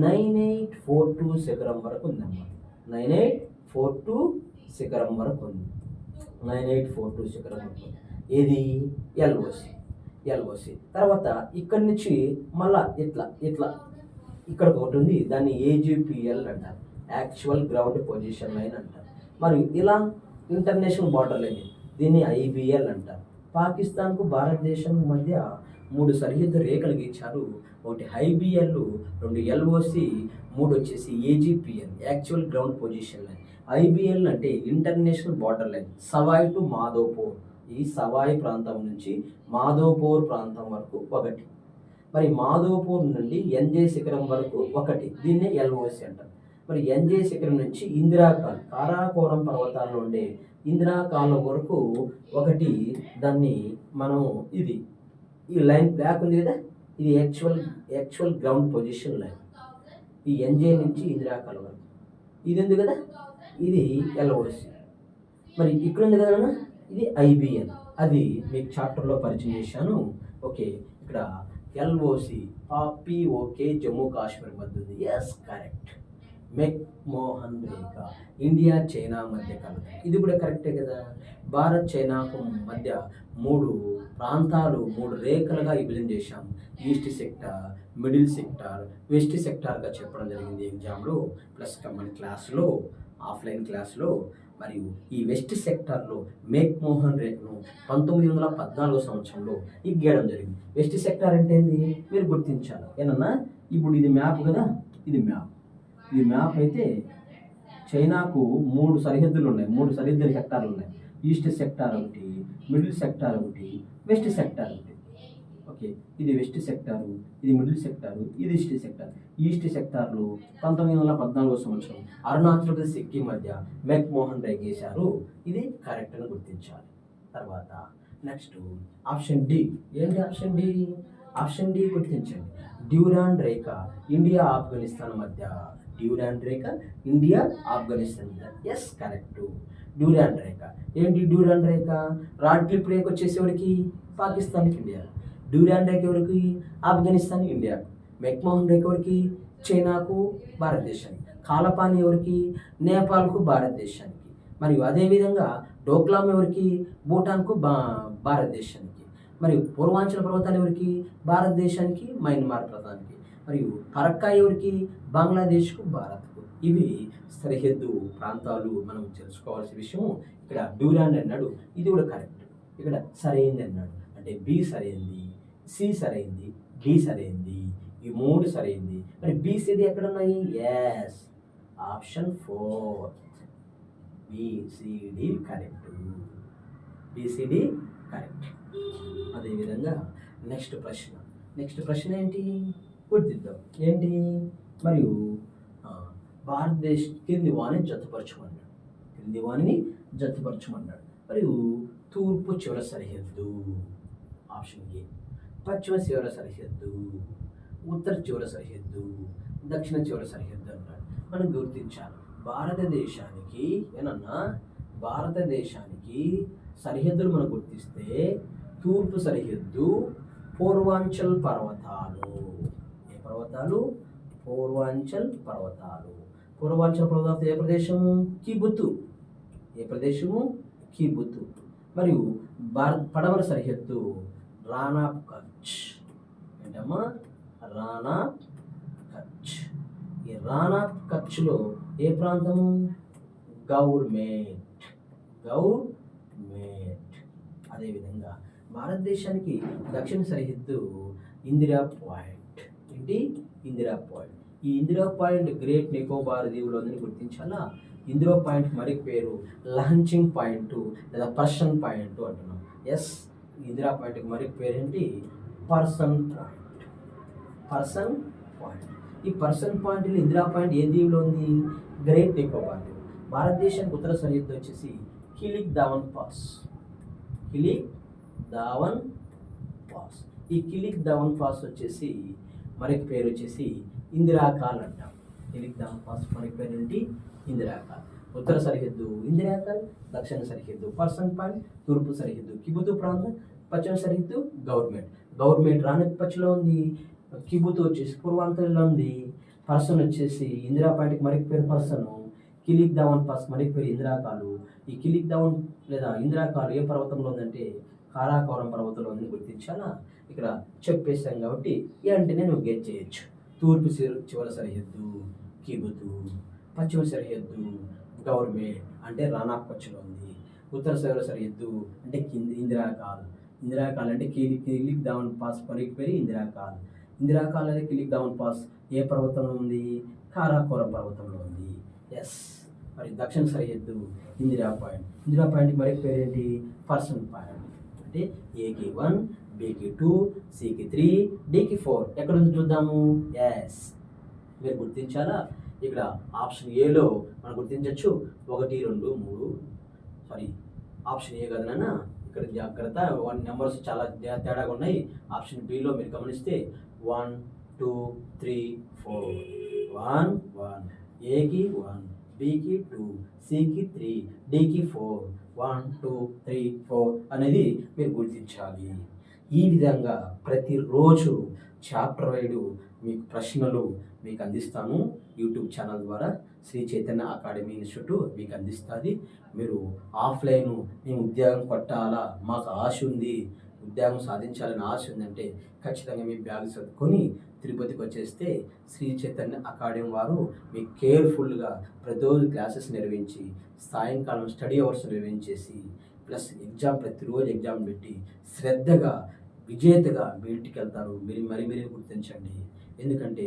9842 శిఖరం వరకు ఉందమ్మా. 9842 శిఖరం వరకు ఉంది. 9842 శిఖరం వరకు ఏది? ఎల్ఓసి. తర్వాత ఇక్కడి నుంచి మళ్ళా ఇట్లా ఇక్కడ ఒకటి ఉంది, దాన్ని ఏజీపీఎల్ అంటారు, యాక్చువల్ గ్రౌండ్ పొజిషన్ లైన్ అంటారు. మరియు ఇలా ఇంటర్నేషనల్ బార్డర్ లైన్, దీన్ని ఐబిఎల్ అంటారు. పాకిస్తాన్కు భారతదేశం మధ్య 3 సరిహద్దు రేఖలు గీచారు. ఒకటి ఐబిఎల్, 2 ఎల్ఓసి, 3 వచ్చేసి AGPL actual ground position line. IBL అంటే international border line Sawai to Madhopur. ఈ సవాయ్ ప్రాంతం నుంచి మాధోపూర్ ప్రాంతం వరకు 1, మరి మాధోపూర్ నుండి ఎన్జే శిఖరం వరకు 1, దీన్నే ఎల్ఓసి అంటారు. మరి ఎన్జే శిఖరం నుంచి ఇందిరాకాల్ కారాకోరం పర్వతాల్లో ఉండే ఇందిరాకాలం వరకు ఒకటి దాన్ని మనం ఇది ఈ లైన్ బ్లాక్ ఉంది కదా, ఇది యాక్చువల్ గ్రౌండ్ పొజిషన్ లైన్. ఈ ఎన్జే నుంచి ఇందిరాకాలం వరకు ఇది ఉంది కదా, ఇది ఎల్ఓసి. మరి ఇక్కడ ఉంది కదా, ఇది ఐబిఎల్. అది మీకు చాప్టర్లో పరిచయం చేశాను. ఓకే, ఇక్కడ ఎల్ఓసి పిఓకే జమ్మూ కాశ్మీర్ మధ్య ఉంది. Yes, correct. మెక్ మోహన్ రేఖ ఇండియా చైనా మధ్య కలదు. ఇది కూడా కరెక్టే కదా. భారత్ చైనాకు మధ్య 3 ప్రాంతాలు 3 రేఖలుగా విభజన చేశాం. East sector, middle sector, west సెక్టార్గా చెప్పడం జరిగింది ఎగ్జామ్లో, ప్లస్ మన క్లాస్లో, ఆఫ్లైన్ క్లాస్లో. మరియు ఈ వెస్ట్ సెక్టార్లో మేక్ మోహన్ రేఖను 1914 సంవత్సరంలో గీయడం జరిగింది. వెస్ట్ సెక్టార్ అంటే ఏంది మీరు గుర్తించాలి. ఏనన్నా ఇప్పుడు ఇది మ్యాప్ కదా, ఇది మ్యాప్ అయితే చైనాకు 3 సరిహద్దులు ఉన్నాయి, 3 సరిహద్దుల సెక్టార్లు ఉన్నాయి. ఈస్ట్ సెక్టార్ ఒకటి, మిడిల్ సెక్టార్ ఒకటి, వెస్ట్ సెక్టార్ ఒకటి. ఓకే, ఇది వెస్ట్ సెక్టారు, ఇది మిడిల్ సెక్టారు, ఇది ఈస్ట్ సెక్టార్. ఈస్ట్ సెక్టార్లో 1914 సంవత్సరం అరుణాచల్ ప్రదేశ్ సిక్కిం మధ్య మెక్ మోహన్ రేఖ గీశారు. ఇది కరెక్ట్ అని గుర్తించాలి. తర్వాత నెక్స్ట్ ఆప్షన్ డి. ఏంటి ఆప్షన్ డి? ఆప్షన్ డి గుర్తించండి. డ్యూరాండ్ రేఖ ఇండియా ఆఫ్ఘనిస్తాన్ మధ్య. డ్యూరాండ్ రేఖ ఇండియా ఆఫ్ఘనిస్తాన్ మధ్య. Yes, correct. డ్యూరాండ్ రేఖ ఏంటి? డ్యూరాండ్ రేఖ రాడ్క్లిఫ్ రేఖ వచ్చేసేవాడికి పాకిస్తాన్కి ఇండియా, డ్యూరాండ్ రేఖ ఎవరికి? ఆఫ్ఘనిస్తాన్ ఇండియా. మెక్మోహన్ రేఖ ఎవరికి? చైనాకు భారతదేశానికి. కాలపాని ఎవరికి? నేపాల్కు భారతదేశానికి. మరియు అదేవిధంగా డోక్లాం ఎవరికి? భూటాన్కు భారతదేశానికి. మరియు పూర్వాంచల పర్వతాలు ఎవరికి? భారతదేశానికి, మయన్మార్ ప్రాంతానికి. మరియు ఫరక్కా ఎవరికి? బంగ్లాదేశ్కు, భారత్కు. ఇవి సరిహద్దు ప్రాంతాలు మనం తెలుసుకోవాల్సిన విషయం. ఇక్కడ డ్యూరాండ్ అన్నాడు, ఇది కూడా కరెక్ట్. ఇక్కడ సరైంది అన్నాడు అంటే బి సరైంది, సి సరైంది, డి సరైంది, ఈ 3 సరైంది. మరి బిసిడి ఎక్కడ ఉన్నాయి? Yes, option 4 BCD correct. BCD correct. అదేవిధంగా నెక్స్ట్ ప్రశ్న ఏంటి? గుర్తిద్దాం. ఏంటి? మరియు భారతదేశ కింది వాణిని జతపరచమన్నాడు. మరియు తూర్పు చివర సరిహద్దు ఆప్షన్ ఏ, పశ్చిమ చివర సరిహద్దు, ఉత్తర చివర సరిహద్దు, దక్షిణ చివర సరిహద్దు అన్నాడు. మనం గుర్తించాలి. భారతదేశానికి సరిహద్దులు మనం గుర్తిస్తే తూర్పు సరిహద్దు పూర్వాంచల్ పర్వతాలు. ఏ పర్వతాలు? పూర్వాంచల్ పర్వతాలు. పూర్వాంచల్ పర్వతాలు ఏ ప్రదేశము? కిబుతు. ఏ ప్రదేశము? కిబుతు. మరియు పడమర సరిహద్దు రాణా కచ్. ఏంటమ్మా? రాణా కచ్. ఈ రాణా కచ్లో ఏ ప్రాంతము? గవర్నమెంట్. అదేవిధంగా భారతదేశానికి దక్షిణ సరిహద్దు ఇందిరా పాయింట్. ఏంటి? ఇందిరా పాయింట్. ఈ ఇందిరా పాయింట్ గ్రేట్ నికోబార్ దీవులు ఉందని గుర్తించాలా. ఇందిరా పాయింట్ మరి పేరు లాంచింగ్ పాయింట్ లేదా పర్సన్ పాయింట్ అంటున్నాం. ఎస్, ఇందిరా పాయింట్కి మరి పేరు ఏంటి? Person point. ఈ పర్సన్ పాయింట్ ఇందిరా పాయింట్ ఏ దీవులో ఉంది? గ్రేట్ నికోబార్ దీవులు. భారతదేశానికి ఉత్తర సరిహద్దు వచ్చేసి కిలిక్ దావన్ పాస్. ఈ కిలిక్ దావన్ పాస్ వచ్చేసి మరొక పేరు వచ్చేసి ఇందిరాకాల్ అంటాం. కిలిక్ దావన్ పాస్ మరొక పేరు ఏంటి? ఇందిరాకాల్. ఉత్తర సరిహద్దు ఇందిరాకాల్, దక్షిణ సరిహద్దు పర్సన్ పాయింట్, తూర్పు సరిహద్దు కిబుతు ప్రాంతం, పశ్చిమ సరిహద్దు గవర్నమెంట్ రాణి పచ్చిలో ఉంది, కిబుతు వచ్చేసి పూర్వాంతరంలో ఉంది, పర్సన్ వచ్చేసి ఇందిరా పాయింట్కి మరొక పేరు పర్సన్, కిలిక్ దావన్ పాస్ మరొక పేరు ఇందిరాకాలు. ఈ కిలిక్ దావన్ లేదా ఇందిరాకాలు ఏ పర్వతంలో ఉందంటే కారాకోరం పర్వతంలో ఉందని గుర్తించాలా. ఇక్కడ చెప్పేశాం కాబట్టి ఏంటనే నువ్వు గెట్ చేయొచ్చు. తూర్పు చివరి సరిహద్దు కిబుతు, పశ్చిమ సరిహద్దు గవర్నమెంట్ అంటే రాణా కచ్లో ఉంది, ఉత్తర చివరి సరిహద్దు అంటే ఇందిరాకాల్ అంటే కిలిక్ దావన్ పాస్ మరొక పేరు ఇందిరాకాల్ అంటే కిలిక్ దావన్ పాస్ ఏ పర్వతంలో ఉంది? కారాకోరం పర్వతంలో ఉంది. ఎస్. మరి దక్షిణ సరిహద్దు ఇందిరా పాయింట్ మరొక పేరు ఏంటి? Person point. అంటే ఏకి 1, బికి 2, సికి 3, డికి 4. ఎక్కడ ఉంది చూద్దాము. ఎస్, మీరు గుర్తించాలా. ఇక్కడ ఆప్షన్ ఏలో మనం గుర్తించవచ్చు 1 2 3 సారీ ఆప్షన్ ఏ కదా నాన్న, ఇక్కడ జాగ్రత్త, 1 నెంబర్స్ చాలా తేడాగా ఉన్నాయి. ఆప్షన్ బిలో మీరు గమనిస్తే 1 2 3 4 1 1, ఏకి 1, బికి 2, సికి 3, డికి 4 1 2 3 4 అనేది మీరు గుర్తించాలి. ఈ విధంగా ప్రతిరోజు చాప్టర్ వైడ్ మీకు ప్రశ్నలు మీకు అందిస్తాను. యూట్యూబ్ ఛానల్ ద్వారా శ్రీ చైతన్య అకాడమీ ఇన్స్టిట్యూట్ మీకు అందిస్తుంది. మీరు ఆఫ్లైన్ మేము ఉద్యోగం కొట్టాలా, మాకు ఆశ ఉంది, ఉద్యోగం సాధించాలని ఆశ ఉందంటే ఖచ్చితంగా మీ బ్యాగ్ సర్దుకొని తిరుపతికి వచ్చేస్తే శ్రీ చైతన్య అకాడమీ వారు మీకు కేర్ఫుల్గా ప్రతిరోజు క్లాసెస్ నిర్వహించి సాయంకాలం స్టడీ అవర్స్ నిర్వహించేసి ప్లస్ ఎగ్జామ్ ప్రతిరోజు ఎగ్జామ్ పెట్టి శ్రద్ధగా విజేతగా మీ ఇంటికి వెళ్తారు. మీరు గుర్తించండి. ఎందుకంటే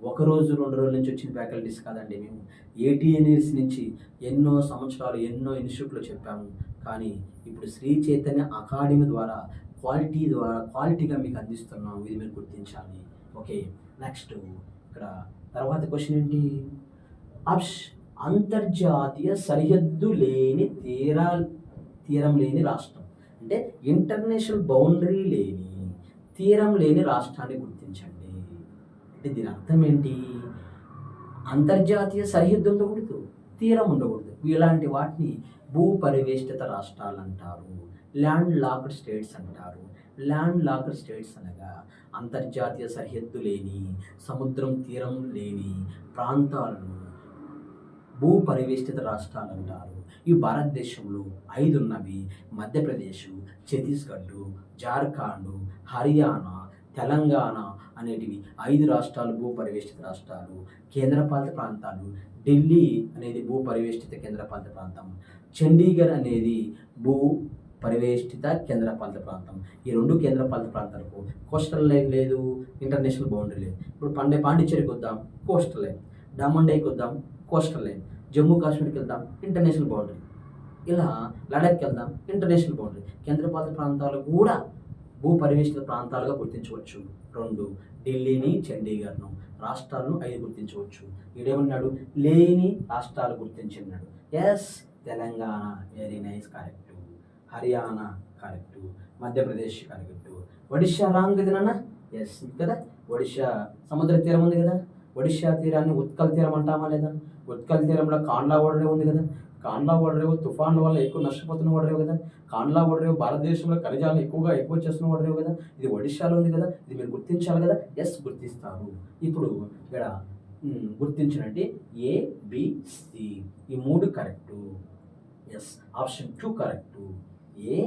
ఒకరోజు 2 రోజుల నుంచి వచ్చిన ఫ్యాకల్టీస్ కాదండి. మేము 18 ఇయర్స్ నుంచి ఎన్నో సంవత్సరాలు ఎన్నో ఇన్స్టిట్యూట్లో చెప్పాము. కానీ ఇప్పుడు శ్రీ చైతన్య అకాడమీ ద్వారా క్వాలిటీగా మీకు అందిస్తున్నాము. ఇది మీరు గుర్తించాలి. ఓకే, నెక్స్ట్ ఇక్కడ తర్వాత క్వశ్చన్ ఏంటి? అంతర్జాతీయ సరిహద్దు లేని తీరం లేని రాష్ట్రం అంటే ఇంటర్నేషనల్ బౌండరీ లేని తీరం లేని రాష్ట్రాన్ని గుర్తించండి. అంటే దీని అర్థం ఏంటి? అంతర్జాతీయ సరిహద్దు ఉండకూడదు, తీరం ఉండకూడదు. ఇలాంటి వాటిని భూ పరివేష్టిత రాష్ట్రాలు అంటారు, ల్యాండ్ లాక్డ్ స్టేట్స్ అంటారు. ల్యాండ్ లాక్డ్ స్టేట్స్ అనగా అంతర్జాతీయ సరిహద్దు లేని సముద్రం తీరం లేని ప్రాంతాలను భూ పరివేష్టిత రాష్ట్రాలు అంటారు. ఈ భారతదేశంలో 5 ఉన్నవి. మధ్యప్రదేశ్, ఛత్తీస్గఢ్, జార్ఖండ్, హర్యానా, తెలంగాణ అనేటివి 5 రాష్ట్రాలు భూ పరివేష్టిత రాష్ట్రాలు. కేంద్రపాలిత ప్రాంతాలు ఢిల్లీ అనేది భూ పరివేష్టిత కేంద్రపాలిత ప్రాంతం, చండీగఢ్ అనేది భూ పరివేష్టిత కేంద్రపాలిత ప్రాంతం. ఈ 2 కేంద్రపాలిత ప్రాంతాలకు కోస్టల్ లైన్ లేదు, ఇంటర్నేషనల్ బౌండరీ లేదు. ఇప్పుడు పాండిచ్చేరికి వద్దాం, కోస్టల్ లైన్. డామండైకి వద్దాం, కోస్టల్ లైన్. జమ్మూ కాశ్మీర్కి వెళ్దాం, ఇంటర్నేషనల్ బౌండరీ. ఇలా లడాఖ్కి వెళ్దాం, ఇంటర్నేషనల్ బౌండరీ. కేంద్రపాలిత ప్రాంతాలు కూడా భూ పరివేష్టిత ప్రాంతాలుగా గుర్తించవచ్చు. 2 ఢిల్లీని, చండీగఢ్ను రాష్ట్రాలను 5 గుర్తించవచ్చు. ఈడేమన్నాడు? లేని రాష్ట్రాలు గుర్తించినాడు. Yes, Telangana very nice, correct. Haryana correct, Madhya Pradesh correct. Odisha wrong ఇది నాన్న. ఎస్ కదా, ఒడిశా సముద్ర తీరం ఉంది కదా. ఒడిశా తీరాన్ని ఉత్కల్ తీరం అంటామా లేదా? ఉత్కల్ తీరంలో కాండ్లా ఓడరేవు ఉంది కదా. కాండ్లా ఓడరేవు తుఫాన్ల వల్ల ఎక్కువ నష్టపోతున్న ఓడరేవు కదా. కాండ్లా ఓడరేవు భారతదేశంలో ఖనిజాలను ఎక్కువ చేస్తున్న ఓడరేవు కదా. ఇది ఒడిశాలో ఉంది కదా. ఇది మీరు గుర్తించాలి కదా. ఎస్, గుర్తిస్తారు. ఇప్పుడు ఇక్కడ గుర్తించినట్టే ఏ, బి, సి ఈ 3 correct. Yes, option 2 correct. A,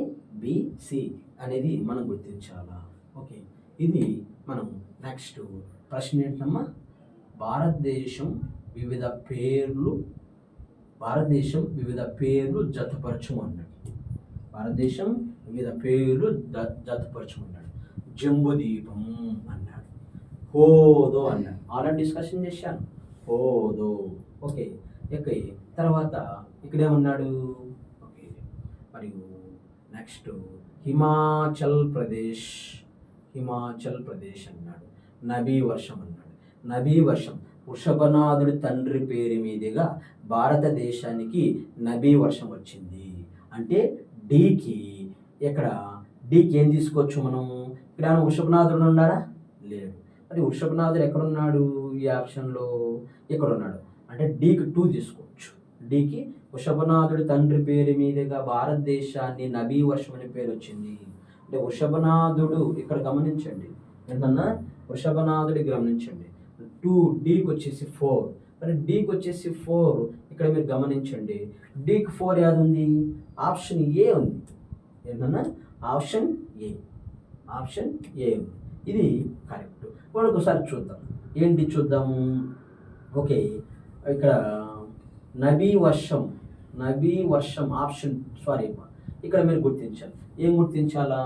B, C అనేది మనం గుర్తించాలా. ఓకే, ఇది మనం నెక్స్ట్ ప్రశ్న ఏంటమ్మా? భారతదేశం వివిధ పేర్లు జతపరచమన్నాడు. భారతదేశం వివిధ పేర్లు జతపరచమన్నాడు. జంబుదీపం అన్నాడు, హోదో అన్నాడు. ఆల్రెడీ డిస్కషన్ చేశాను, హోదో. Okay, okay. తర్వాత ఇక్కడేమన్నాడు? ఓకే, మరియు నెక్స్ట్ హిమాచల్ ప్రదేశ్ అన్నాడు. నబీ వర్షం అన్నాడు. నబీ వర్షం వృషభనాథుడి తండ్రి పేరు మీదుగా భారతదేశానికి నబీ వర్షం వచ్చింది. అంటే డీకి ఏం తీసుకోవచ్చు మనం? ఇక్కడ వృషభనాథుడు ఉన్నాడా? లేడు. మరి వృషభనాథుడు ఎక్కడున్నాడు? ఈ ఆప్షన్లో ఇక్కడ ఉన్నాడు. అంటే డీకి 2 తీసుకోవచ్చు. డీకి వృషభనాథుడి తండ్రి పేరు మీదుగా భారతదేశాన్ని నబీ వర్షం అనే పేరు వచ్చింది. అంటే వృషభనాథుడు ఇక్కడ గమనించండి, ఏంటన్నా వృషభనాథుడి గమనించండి. 2 డీకి వచ్చేసి 4. మరి డీకి వచ్చేసి 4 ఇక్కడ మీరు గమనించండి. డీకి 4 ఏది ఉంది? ఆప్షన్ ఏ ఉంది. ఏంటన్నా ఆప్షన్ ఏ ఉంది. ఇది కరెక్ట్. ఒకసారి చూద్దాం, ఏంటి చూద్దాము. ఓకే, ఇక్కడ నబీ వర్షం ఆప్షన్ ఇక్కడ మీరు గుర్తించాలి. ఏం గుర్తించాలా?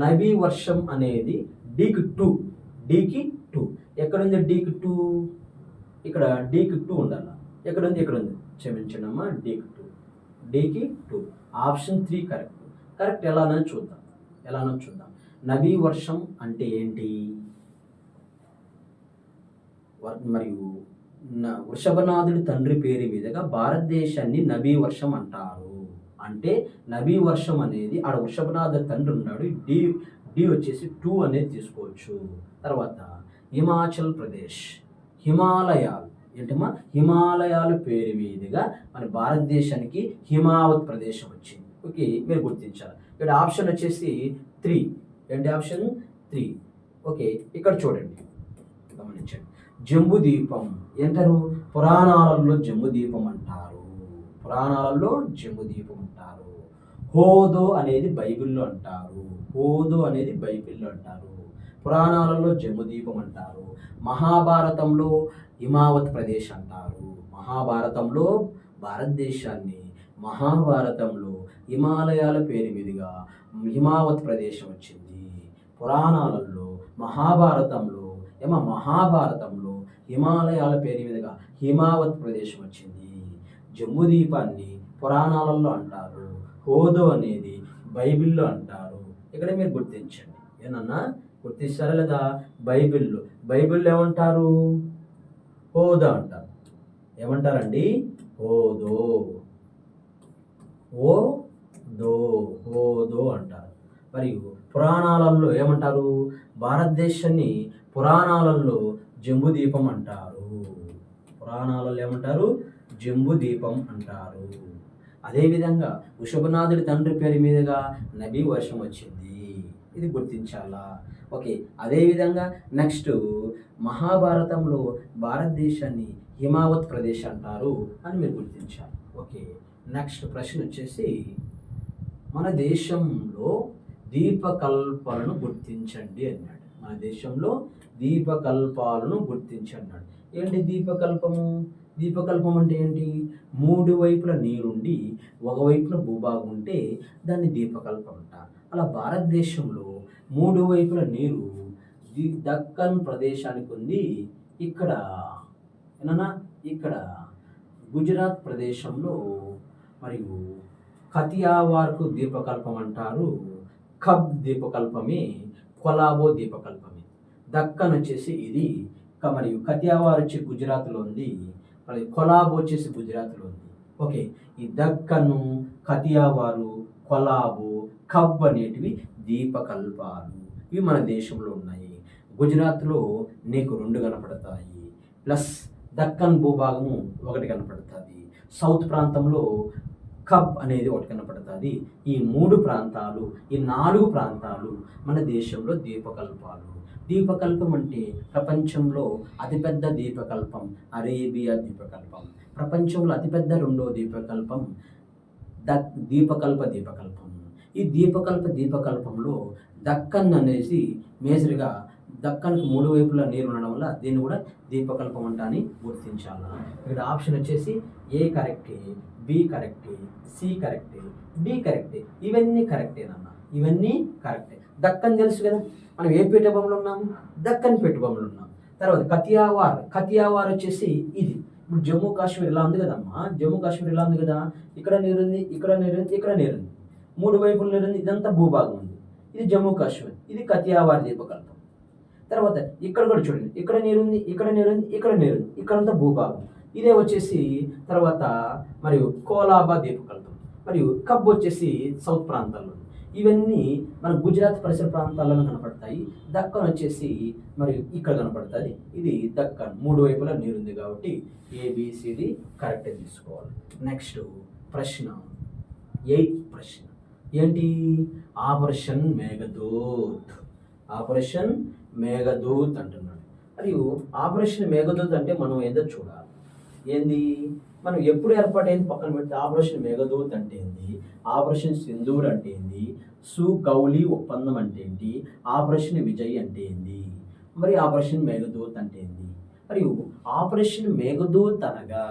నబీ వర్షం అనేది డీకి 2. ఎక్కడుంది డీకి 2? ఇక్కడ డీకి 2 ఉండాలి. ఎక్కడుంది? క్షమించండి అమ్మా, డీకి 2. Option 3 correct. ఎలానో చూద్దాం. నబీ వర్షం అంటే ఏంటి? మరియు వృషభనాథుడి తండ్రి పేరు మీదుగా భారతదేశాన్ని నబీ వర్షం అంటారు. అంటే నబీ వర్షం అనేది ఆడ వృషభనాథుడి తండ్రి ఉన్నాడు. డి వచ్చేసి 2 అనేది తీసుకోవచ్చు. తర్వాత హిమాచల్ ప్రదేశ్, హిమాలయాలు ఏంటమ్మా, హిమాలయాల పేరు మీదుగా మన భారతదేశానికి హిమావత్ ప్రదేశం వచ్చింది. ఓకే, మీరు గుర్తించాలి. ఇక్కడ ఆప్షన్ వచ్చేసి 3. ఏంటి ఆప్షన్ 3? ఓకే, ఇక్కడ చూడండి, గమనించండి. జంబూ ద్వీపం ఏంటారు? పురాణాలలో జంబూ ద్వీపం అంటారు. పురాణాలలో జంబూ ద్వీపం అంటారు. హోదో అనేది బైబిల్లో అంటారు. హోదో అనేది బైబిల్లో అంటారు. పురాణాలలో జంబూ ద్వీపం అంటారు. మహాభారతంలో హిమావత్ ప్రదేశ్ అంటారు. మహాభారతంలో భారతదేశాన్ని, మహాభారతంలో హిమాలయాల పేరు మీదుగా హిమావత్ ప్రదేశం వచ్చింది. పురాణాలలో మహాభారతంలో హిమాలయాల పేరు మీదుగా హిమావత్ ప్రదేశం వచ్చింది. జంబూ ద్వీపాన్ని పురాణాలలో అంటారు. హోదో అనేది బైబిల్లో అంటారు. ఇక్కడ మీరు గుర్తించండి. ఏనన్నా గుర్తిస్తారా లేదా? బైబిల్లో ఏమంటారు? హోదో అంటారు. ఏమంటారండి? హోదో అంటారు. మరియు పురాణాలలో ఏమంటారు? భారతదేశాన్ని పురాణాలలో జంబూ ద్వీపం అంటారు. పురాణాలలో ఏమంటారు? జంబూ ద్వీపం అంటారు. అదేవిధంగా వృషభనాథుడి తండ్రి పేరు మీదుగా నబీ వర్షం వచ్చింది. ఇది గుర్తించాలా? ఓకే, అదేవిధంగా నెక్స్ట్ మహాభారతంలో భారతదేశాన్ని హిమావత్ ప్రదేశ్ అంటారు అని మీరు గుర్తించాలి. ఓకే, నెక్స్ట్ ప్రశ్న వచ్చేసి మన దేశంలో దీపకల్పాలను గుర్తించండి అన్నాడు. మన దేశంలో దీపకల్పాలను గుర్తించన్నాడు. ఏంటి దీపకల్పము? దీపకల్పం అంటే ఏంటి? 3 వైపుల నీరుండి ఒకవైపున భూభాగం ఉంటే దాన్ని దీపకల్పం అంటారు. అలా భారతదేశంలో 3 వైపుల నీరు దక్కన్ ప్రదేశానికి ఉంది. ఇక్కడ గుజరాత్ ప్రదేశంలో మరియు కతియావార్కు దీపకల్పం అంటారు. కబ్ దీపకల్పమే, కొలాబో దీపకల్పమే. దక్కన్ వచ్చేసి ఇది, మరియు కతియావార్ వచ్చి గుజరాత్లో ఉంది, మరి కొలాబో వచ్చేసి గుజరాత్లో ఉంది. ఓకే, ఈ దక్కను, కతియావారు, కొలాబో, కబ్ అనేటివి దీపకల్పాలు. ఇవి మన దేశంలో ఉన్నాయి. గుజరాత్లో నీకు 2 కనపడతాయి, ప్లస్ దక్కన్ భూభాగము 1 కనపడుతుంది. సౌత్ ప్రాంతంలో కబ్ అనేది 1 కనపడుతుంది. ఈ 3 ప్రాంతాలు, ఈ 4 ప్రాంతాలు మన దేశంలో దీపకల్పాలు. దీపకల్పం అంటే ప్రపంచంలో అతిపెద్ద దీపకల్పం అరేబియా దీపకల్పం. ప్రపంచంలో అతిపెద్ద 2వ దీపకల్పం దీపకల్పం. ఈ దీపకల్పంలో దక్కన్ అనేసి మేజర్గా దక్కన్కి 3 వైపులా నీరు ఉండడం వల్ల దీన్ని కూడా దీపకల్పం అంట అని గుర్తించాలి. ఇక్కడ ఆప్షన్ వచ్చేసి ఏ కరెక్టే, బి కరెక్టే, సి కరెక్టే, డి కరెక్టే. ఇవన్నీ కరెక్టేనన్నా, ఇవన్నీ కరెక్టే. దక్కన్ తెలుసు కదా, మనం ఏ పీఠభూమిలో ఉన్నాము? దక్కన్ పీఠభూమిలో ఉన్నాం. తర్వాత కతియావార్ వచ్చేసి ఇది. ఇప్పుడు జమ్మూ కాశ్మీర్ ఇలా ఉంది కదమ్మా, జమ్మూ కాశ్మీర్ ఇలా ఉంది కదా, ఇక్కడ నీరుంది, ఇక్కడ నీరుంది, ఇక్కడ నీరుంది, 3 వైపుల నీరుంది, ఇదంతా భూభాగం ఉంది. ఇది జమ్మూ కాశ్మీర్, ఇది కతియావార్ దీపకల్పం. తర్వాత ఇక్కడ కూడా చూడండి, ఇక్కడ నీరుంది, ఇక్కడ నీరుంది, ఇక్కడ నీరుంది, ఇక్కడంతా భూభాగం. ఇదే వచ్చేసి తర్వాత మరియు కోలాబా దీపకల్పం, మరియు కబ్ వచ్చేసి సౌత్ ప్రాంతాల్లో. ఇవన్నీ మన గుజరాత్ పరిసర ప్రాంతాల్లో కనపడతాయి. దక్కన్ వచ్చేసి మరియు ఇక్కడ కనపడుతుంది. ఇది దక్కన్, 3 వైపులా నీరుంది కాబట్టి ఏబిసిడి కరెక్ట్ తీసుకోవాలి. నెక్స్ట్ ప్రశ్న 8th ప్రశ్న ఏంటి? ఆపరేషన్ మేఘదూత్ అంటున్నాడు. మరియు ఆపరేషన్ మేఘదూత్ అంటే మనం ఏదో చూడాలి. ఏంది? మనం ఎప్పుడు ఏర్పాటైంది పక్కన పెడితే ఆపరేషన్ మేఘదూత్ అంటే ఏంది, ఆపరేషన్ సింధూర్ అంటే ఏంది, సుగౌలి ఒప్పందం అంటే ఏంటి, ఆపరేషన్ విజయ్ అంటే ఏంది, మరి ఆపరేషన్ మేఘదూత్ అంటే ఏంది? మరియు ఆపరేషన్ మేఘదూత్ అనగా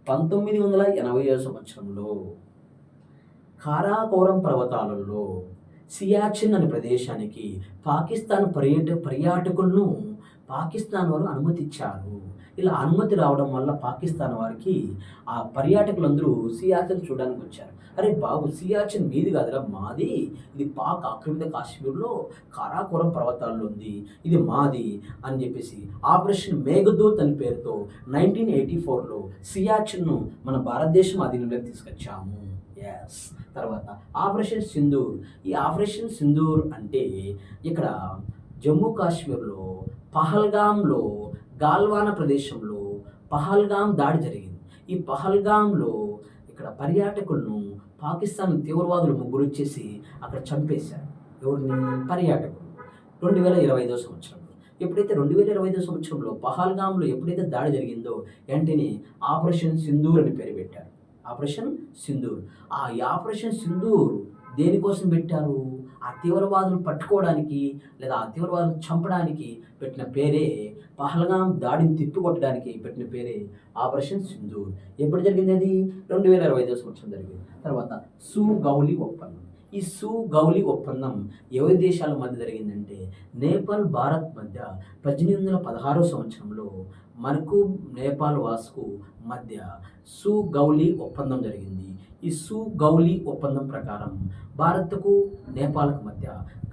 1980వ సంవత్సరంలో కారాకోరం పర్వతాలలో సియాచిన్ అనే ప్రదేశానికి పాకిస్తాన్ పర్యాటకులను పాకిస్తాన్ వారు అనుమతిచ్చారు. ఇలా అనుమతి రావడం వల్ల పాకిస్తాన్ వారికి ఆ పర్యాటకులందరూ సియాచిన్ చూడడానికి వచ్చారు. అరే బాబు, సియాచిన్ మీది కాదురా, మాది. ఇది పాక్ ఆక్రమిత కాశ్మీర్లో కారాకోరం పర్వతాల్లో ఉంది, ఇది మాది అని చెప్పేసి ఆపరేషన్ మేఘదూత్ అని పేరుతో 1984లో సియాచిన్ను మన భారతదేశం అధీనంలోకి తీసుకొచ్చాము. ఎస్. తర్వాత ఆపరేషన్ సింధూర్. ఈ ఆపరేషన్ సింధూర్ అంటే ఇక్కడ జమ్మూ కాశ్మీర్లో పహల్గామ్లో గాల్వాన ప్రదేశంలో పహల్గాం దాడి జరిగింది. ఈ పహల్గాంలో ఇక్కడ పర్యాటకులను పాకిస్తాన్ తీవ్రవాదులు ముగ్గురు వచ్చేసి అక్కడ చంపేశారు. ఎవరిని? పర్యాటకులు. 2025 సంవత్సరంలో. ఎప్పుడైతే 2025 సంవత్సరంలో పహల్గాంలో ఎప్పుడైతే దాడి జరిగిందో వెంటనే ఆపరేషన్ సింధూర్ అని పేరు పెట్టారు. ఆపరేషన్ సింధూర్. ఈ ఆపరేషన్ సింధూర్ దేనికోసం పెట్టారు? ఆ తీవ్రవాదులను పట్టుకోవడానికి లేదా ఆ తీవ్రవాదులను చంపడానికి పెట్టిన పేరే, పహల్గాం దాడిని తిప్పికొట్టడానికి పెట్టిన పేరే ఆపరేషన్ సింధూర్. ఎప్పుడు జరిగింది అది? 2025 సంవత్సరం జరిగింది. తర్వాత సుగౌలి ఒప్పందం. ఈ సుగౌలి ఒప్పందం ఎవరి దేశాల మధ్య జరిగిందంటే నేపాల్, భారత్ మధ్య 1816 సంవత్సరంలో మనకు నేపాల్ వాస్కు మధ్య సుగౌలి ఒప్పందం జరిగింది. ఈ సుగౌలి ఒప్పందం ప్రకారం భారత్కు నేపాల్కు మధ్య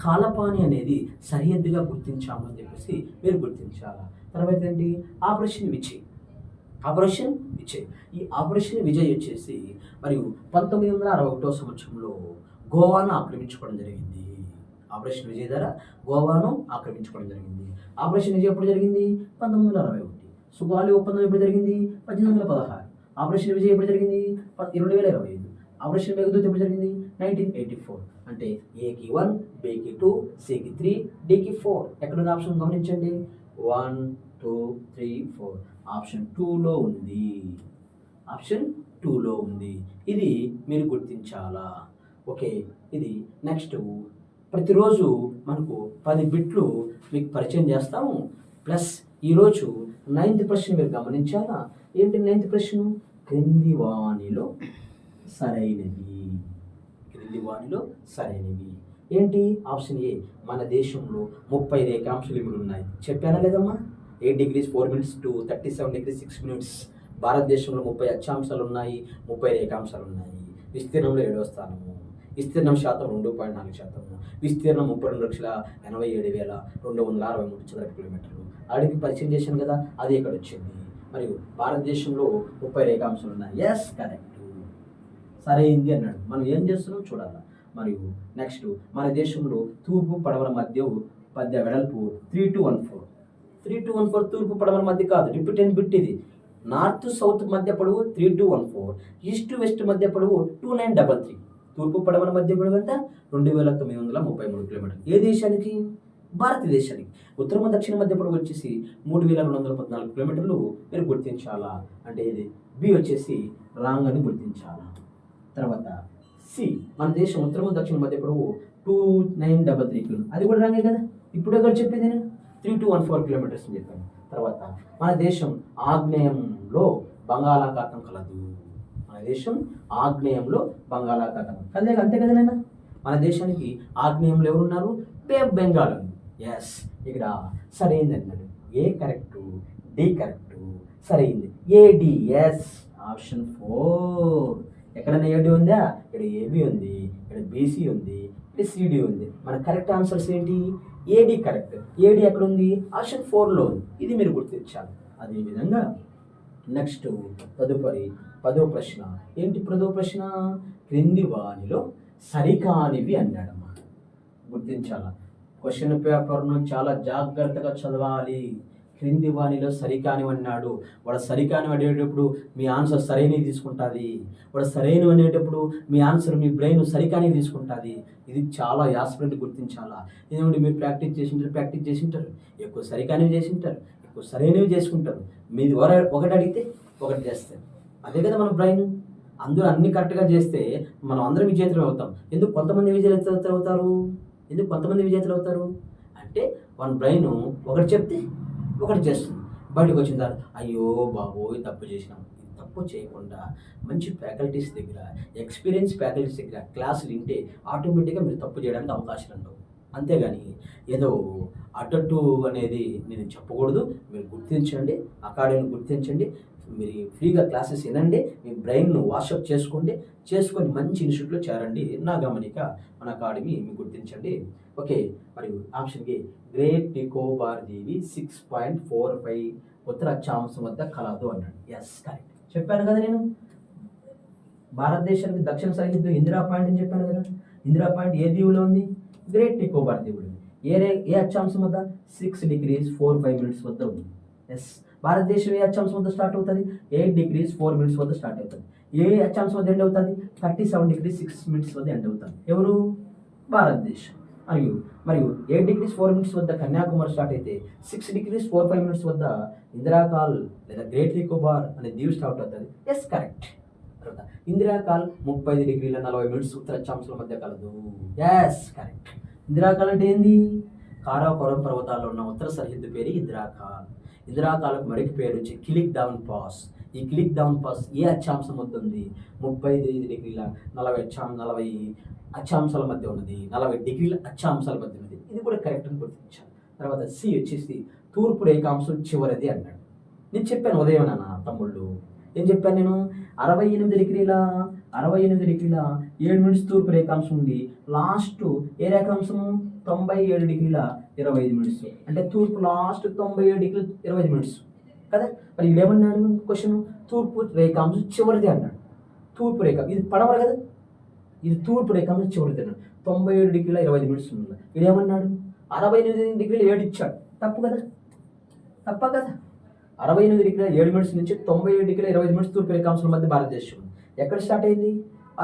కాలపాని అనేది సరిహద్దుగా గుర్తించామని చెప్పేసి మీరు గుర్తించాలా. తర్వాత ఏంటి? ఆపరేషన్ విజయ్. ఆపరేషన్ విజయ్. ఈ ఆపరేషన్ విజయ్ వచ్చేసి మరియు 1961 సంవత్సరంలో గోవాను ఆక్రమించుకోవడం జరిగింది. ఆపరేషన్ విజయ్ ద్వారా గోవాను ఆక్రమించుకోవడం జరిగింది. ఆపరేషన్ విజయ్ ఎప్పుడు జరిగింది? 1961. సుగాలి ఒప్పందం ఎప్పుడు జరిగింది? 1816. ఆపరేషన్ విజయ్ ఎప్పుడు జరిగింది? 2025. ఆపరేషన్ మేఘదూత్ ఎప్పుడు జరిగింది? 1984. అంటే ఏకి 1, బికి 2, సికి 3, డికి 4. ఎక్కడున్న ఆప్షన్ గమనించండి. 1, 2, 3, 4. ఆప్షన్ 2లో ఉంది. ఆప్షన్ 2లో ఉంది. ఇది మీరు గుర్తించాలా. ఓకే. ఇది నెక్స్ట్ ప్రతిరోజు మనకు 10 బిట్లు మీకు పరిచయం చేస్తాము. ప్లస్ ఈరోజు 9th ప్రశ్న మీరు గమనించాలా. ఏంటి 9th ప్రశ్న? క్రింది వాణిలో సరైనవి. క్రింది వాణిలో సరైనవి ఏంటి? ఆప్షన్ ఏ, మన దేశంలో 30 రేఖాంశ లిమిట్లు ఉన్నాయి. చెప్పానా లేదమ్మా? 8 degrees 4 minutes to 37 degrees 6 minutes. భారతదేశంలో 30 అక్షాంశాలు ఉన్నాయి, 30 రేఖాంశాలు ఉన్నాయి. విస్తీర్ణంలో 7వ స్థానము. విస్తీర్ణం శాతం 2.4%. విస్తీర్ణం 32,87,263 చదరపు కిలోమీటర్లు. ఆడికి పరిచయం చేశాను కదా, అది ఇక్కడ వచ్చింది. మరియు భారతదేశంలో 30 రేఖాంశాలు ఉన్నాయి. ఎస్, కరెక్ట్, సరైంది అన్నాడు. మనం ఏం చేస్తున్నాం చూడాలి. మరియు నెక్స్ట్ మన దేశంలో తూర్పు పడమర మధ్య వెడల్పు 3 to 14. 3 to 14 తూర్పు పడమర మధ్య కాదు, రిపీటెడ్ బిట్ ఇది. నార్త్ సౌత్ మధ్య పొడవు 3 to 14, ఈస్ట్ వెస్ట్ మధ్య పొడవు 2933. తూర్పు పడమర మధ్య పొడవు ఎంత? 2933 కిలోమీటర్లు. ఏ దేశానికి? భారతదేశానికి. ఉత్తరం దక్షిణ మధ్య పొడవు వచ్చేసి 3214 కిలోమీటర్లు. మీరు గుర్తించాలా. అంటే ఇది బి వచ్చేసి రాంగ్ అని గుర్తించాలా. తర్వాత సి, మన దేశం ఉత్తరం దక్షిణ మధ్య పొడవు 2933 కిలోమీటర్లు. అది కూడా రాంగే కదా. ఇప్పుడే కూడా చెప్పింది నేను 3 to 14 కిలోమీటర్స్ అని చెప్పాను. తర్వాత మన దేశం ఆగ్నేయంలో బంగాళాఖాతం కలదు. మన దేశం ఆగ్నేయంలో బంగాళాఖాతం కలదే, అంతే కదా నాన్న. మన దేశానికి ఆగ్నేయంలో ఎవరున్నారు? బే ఆఫ్ బెంగాల్ ఉంది. ఎస్, ఇక్కడ సరైంది అన్నాడు. ఏ కరెక్టు, డి కరెక్టు, సరైంది ఏడి. Yes, option 4. ఎక్కడైనా ఏడి ఉందా? ఇక్కడ ఏబి ఉంది, ఇక్కడ బీసీ ఉంది, ఇక్కడ సిడి ఉంది. మన కరెక్ట్ ఆన్సర్స్ ఏంటి? AD correct. ఏడి ఎక్కడ ఉంది? ఆప్షన్ 4లో ఉంది. ఇది మీరు గుర్తించాలి. అదేవిధంగా నెక్స్ట్ తదుపరి 10వ ప్రశ్న ఏంటి? 10వ ప్రశ్న క్రింది వానిలో సరికానివి అన్నాడమ్మా. గుర్తించాలా. క్వశ్చన్ పేపర్ను చాలా జాగ్రత్తగా చదవాలి. క్రింది వానిలో సరికానివి అన్నాడు. వాడు సరికానివి అనేటప్పుడు మీ ఆన్సర్ సరైనవి తీసుకుంటుంది. వాడు సరైనవి అనేటప్పుడు మీ ఆన్సర్, మీ బ్రెయిన్ సరికానివి తీసుకుంటుంది. ఇది చాలా యాస్పిరెంట్ గుర్తించాలా. ఎందుకంటే మీరు ప్రాక్టీస్ చేసింటారు, ఎక్కువ సరికానివి చేసింటారు, ఎక్కువ సరైనవి చేసుకుంటారు. మీది ఒకటి అడిగితే ఒకటి చేస్తారు. అదే కదా మన బ్రెయిన్. అందరూ అన్ని కరెక్ట్గా చేస్తే మనం అందరం విజేతలు అవుతాం. ఎందుకు కొంతమంది విజేతలు అవుతారు? ఎందుకు కొంతమంది విజేతలు అవుతారు అంటే మన బ్రెయిన్ ఒకటి చెప్తే ఒకటి చేస్తుంది. బయటకు వచ్చిన తర్వాత అయ్యో బాబోయ్ తప్పు చేసినాం. తప్పు చేయకుండా మంచి ఫ్యాకల్టీస్ దగ్గర, ఎక్స్పీరియన్స్ ఫ్యాకల్టీస్ దగ్గర క్లాసులు వింటే ఆటోమేటిక్గా మీరు తప్పు చేయడానికి అవకాశాలు ఉండవు. అంతేగాని ఏదో అటట్టు అనేది నేను చెప్పకూడదు. మీరు గుర్తించండి, అకాడమీని గుర్తించండి. మీరు ఫ్రీగా క్లాసెస్ వినండి, మీ బ్రెయిన్ను వాషప్ చేసుకొని మంచి ఇన్స్టిట్యూట్లో చేరండి. నా గమనిక మన అకాడమీ మీకు గుర్తించండి. ఓకే, మరియు ఆప్షన్కి గ్రేట్ నికోబార్ దీవి 6.45 ఉత్తర అక్షాంశం వద్ద కలదు అన్నాడు. Yes, correct. చెప్పాను కదా నేను, భారతదేశానికి దక్షిణ సరిహద్దు ఇందిరా పాయింట్ అని చెప్పాను కదా. ఇందిరా పాయింట్ ఏ దీవులో ఉంది? గ్రేట్ నికోబార్ దీవులు. ఏ అక్షాంశం వద్ద? 6 degrees 45 minutes వద్ద ఉంది. ఎస్, భారతదేశం ఏ అక్షాంశం వద్ద స్టార్ట్ అవుతుంది? 8 degrees 4 minutes వద్ద స్టార్ట్ అవుతుంది. ఏ అక్షాంశం వద్ద ఎండ్ అవుతుంది? 37 degrees 6 minutes వద్ద ఎండ్ అవుతుంది. ఎవరు? భారతదేశం. మరియు 8 degrees 4 minutes వద్ద కన్యాకుమారి స్టార్ట్ అయితే 6 degrees 45 minutes వద్ద ఇందిరాకాల్ లేదా గ్రేట్ నికోబార్ అనే దీవు స్టార్ట్ అవుతుంది. Yes, correct. తర్వాత ఇందిరాకాల్ 35 degrees 40 minutes ఉత్తర అక్షాంశాల మధ్య కలదు. Yes, correct. ఇందిరాకాల్ అంటే ఏంది? కారాకోరం పర్వతాల్లో ఉన్న ఉత్తర సరిహద్దు పేరు ఇందిరాకాల్. ఇందిరాకాలకు మరొక పేరు వచ్చి కిలిక్ డౌన్ పాస్. ఈ కిలిక్ డౌన్ పాస్ ఏ అక్షాంశం వద్ద ఉంది? 35 degrees 40 అక్షాంశాల మధ్య ఉన్నది. 40 degrees అక్షాంశాల మధ్య ఉన్నది. ఇది కూడా కరెక్ట్ అని గుర్తించాను. తర్వాత సి వచ్చేసి తూర్పు రేఖాంశం చివరిది అన్నాడు. నేను చెప్పాను ఉదయం నాన్న తమ్ముళ్ళు, ఏం చెప్పాను నేను? 68 degrees 7 minutes తూర్పు రేఖాంశం ఉంది. లాస్ట్ ఏ రేఖాంశము? 97 degrees 25 minutes. అంటే తూర్పు లాస్ట్ 97 degrees 25 minutes కదా. మరి ఇదేమన్నాడు క్వశ్చన్? తూర్పు రేఖాంశం చివరిది అన్నాడు. తూర్పు రేఖ ఇది పడవ కదా, ఇది తూర్పు రేఖాంశం చివరిది అన్నాడు. 97 degrees 25 minutes ఉంది. ఇదేమన్నాడు? 68 degrees 7 ఇచ్చాడు. తప్పు కదా. 68 degrees 7 minutes నుంచి 97 degrees 25 minutes తూర్పు రేఖాంశాల మధ్య భారతదేశం. ఎక్కడ స్టార్ట్ అయింది?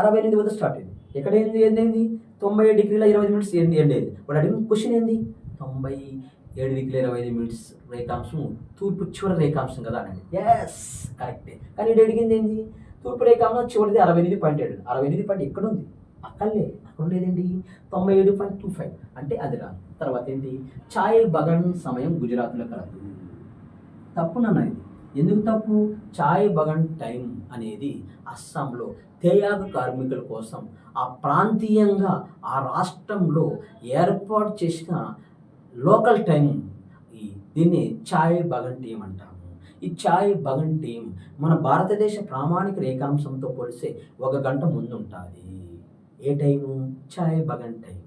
68 వద్ద స్టార్ట్ అయింది. ఎక్కడ ఏంది? 97 degrees 25 minutes ఎండ్ అయింది. వాడు అడిగిన క్వశ్చన్ ఏంది? 97 degrees 25 minutes రేఖాంశం తూర్పు చివరి రేఖాంశం కదా అనండి. ఎస్, కరెక్టే. కానీ ఇది అడిగింది ఏంది? తూర్పు రేఖాంశం చివరిది 68.7. 68 ఎక్కడ ఉంది? అక్కడ ఉండేదేంటి? 97.25 అంటే అది రాదు. తర్వాత ఏంటి? చాయ్ బగన్ సమయం గుజరాత్లో కలదు. తప్పు నాన్న ఇది. ఎందుకు తప్పు? చాయ్ బగన్ టైం అనేది అస్సాంలో తేయాగు కార్మికుల కోసం ఆ ప్రాంతీయంగా ఆ రాష్ట్రంలో ఏర్పాటు చేసిన లోకల్ టైం. దీన్ని చాయ్ బగన్ టీం అంటాము. ఈ చాయ్ బగన్ టీం మన భారతదేశ ప్రామాణిక రేఖాంశంతో పోలిస్తే 1 గంట ముందు ఉంటుంది. ఏ టైము? చాయ్ బగన్ టైం.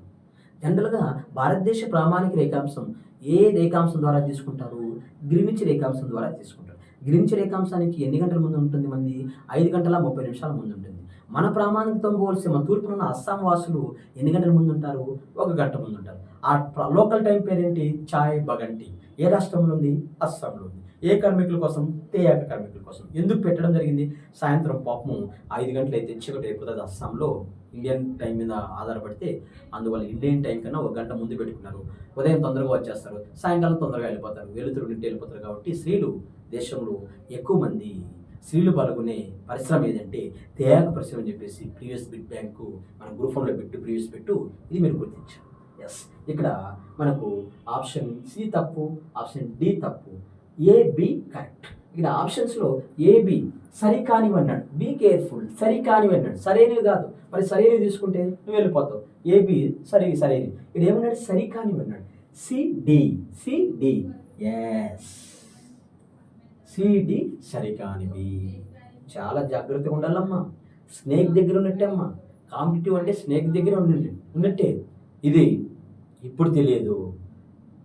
జనరల్గా భారతదేశ ప్రామాణిక రేఖాంశం ఏ రేఖాంశం ద్వారా తీసుకుంటారు? గ్రీనిచ్ రేఖాంశం ద్వారా తీసుకుంటారు. గ్రీనిచ్ రేఖాంశానికి ఎన్ని గంటల ముందు ఉంటుంది? 5 గంటల 30 నిమిషాల ముందు ఉంటుంది. మన ప్రామాణికతో పోల్చి మన తూర్పున ఉన్న అస్సాం వాసులు ఎన్ని గంటల ముందు ఉంటారు? 1 గంట ముందు ఉంటారు. ఆ లోకల్ టైం పేరేంటి? చాయ్ బగన్ టీ. ఏ రాష్ట్రంలో ఉంది? అస్సాంలో ఉంది. ఏ కార్మికుల కోసం? తేయాగ కార్మికుల కోసం. ఎందుకు పెట్టడం జరిగింది? సాయంత్రం పాపము 5 గంటలు అయితే చీకటి అయిపోతుంది అస్సాంలో. ఇండియన్ టైం మీద ఆధారపడితే అందువల్ల ఇండియన్ టైం కన్నా 1 గంట ముందు పెట్టుకున్నారు. ఉదయం తొందరగా వచ్చేస్తారు, సాయంకాలం తొందరగా వెళ్ళిపోతారు, వెలుతురు నింటి వెళ్ళిపోతారు. కాబట్టి స్త్రీలు దేశంలో ఎక్కువ మంది స్త్రీలు పాల్గొనే పరిశ్రమ ఏదంటే తేయాగ పరిశ్రమ అని చెప్పేసి ప్రీవియస్ బిట్ బ్యాంకు మన గ్రూప్ 1లో ప్రీవియస్ పెట్టు ఇది మీరు గుర్తించారు. ఎస్, ఇక్కడ మనకు ఆప్షన్ సి తప్పు, ఆప్షన్ డి తప్పు, ఏ బి కరెక్ట్. ఇక్కడ ఆప్షన్స్లో ఏబి సరికానివి అన్నాడు. బీ కేర్ఫుల్, సరికానివి అన్నాడు, సరైనవి కాదు. మరి సరైనవి తీసుకుంటే నువ్వు వెళ్ళిపోతావు. ఏబి సరైనవి. ఇక్కడ ఏమన్నాడు? సరికానివి అన్నాడు. సిడి ఎస్, సిడి సరికానివి. చాలా జాగ్రత్తగా ఉండాలమ్మా. స్నేక్ దగ్గర ఉన్నట్టే అమ్మా. కాంపిటేటివ్ అంటే స్నేక్ దగ్గర ఉన్నట్టే. ఇది ఇప్పుడు తెలియదు,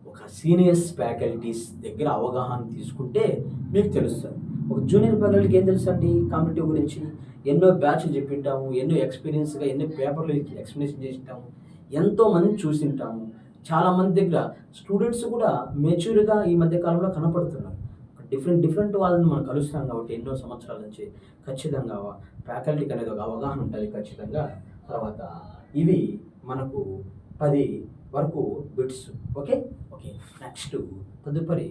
ఒక సీనియర్స్ ఫ్యాకల్టీస్ దగ్గర అవగాహన తీసుకుంటే మీకు తెలుస్తుంది. ఒక జూనియర్ ఫ్యాకల్టీకి ఏం తెలుసు అండి కాంపిటేటివ్ గురించి? ఎన్నో బ్యాచ్లు చెప్పింటాము, ఎన్నో ఎక్స్పీరియన్స్గా ఎన్నో పేపర్లు ఎక్స్ప్లెనేషన్ చేసింటాము, ఎంతోమందిని చూసింటాము. చాలామంది దగ్గర స్టూడెంట్స్ కూడా మెచ్యూర్గా ఈ మధ్య కాలంలో కనపడుతున్నారు. డిఫరెంట్ వాళ్ళని మనం కలుస్తాం కాబట్టి ఎన్నో సంవత్సరాల నుంచి ఖచ్చితంగా ఫ్యాకల్టీకి అనేది ఒక అవగాహన ఉంటుంది ఖచ్చితంగా. తర్వాత ఇవి మనకు 10 వరకు బిట్స్. ఓకే, నెక్స్ట్ తదుపరి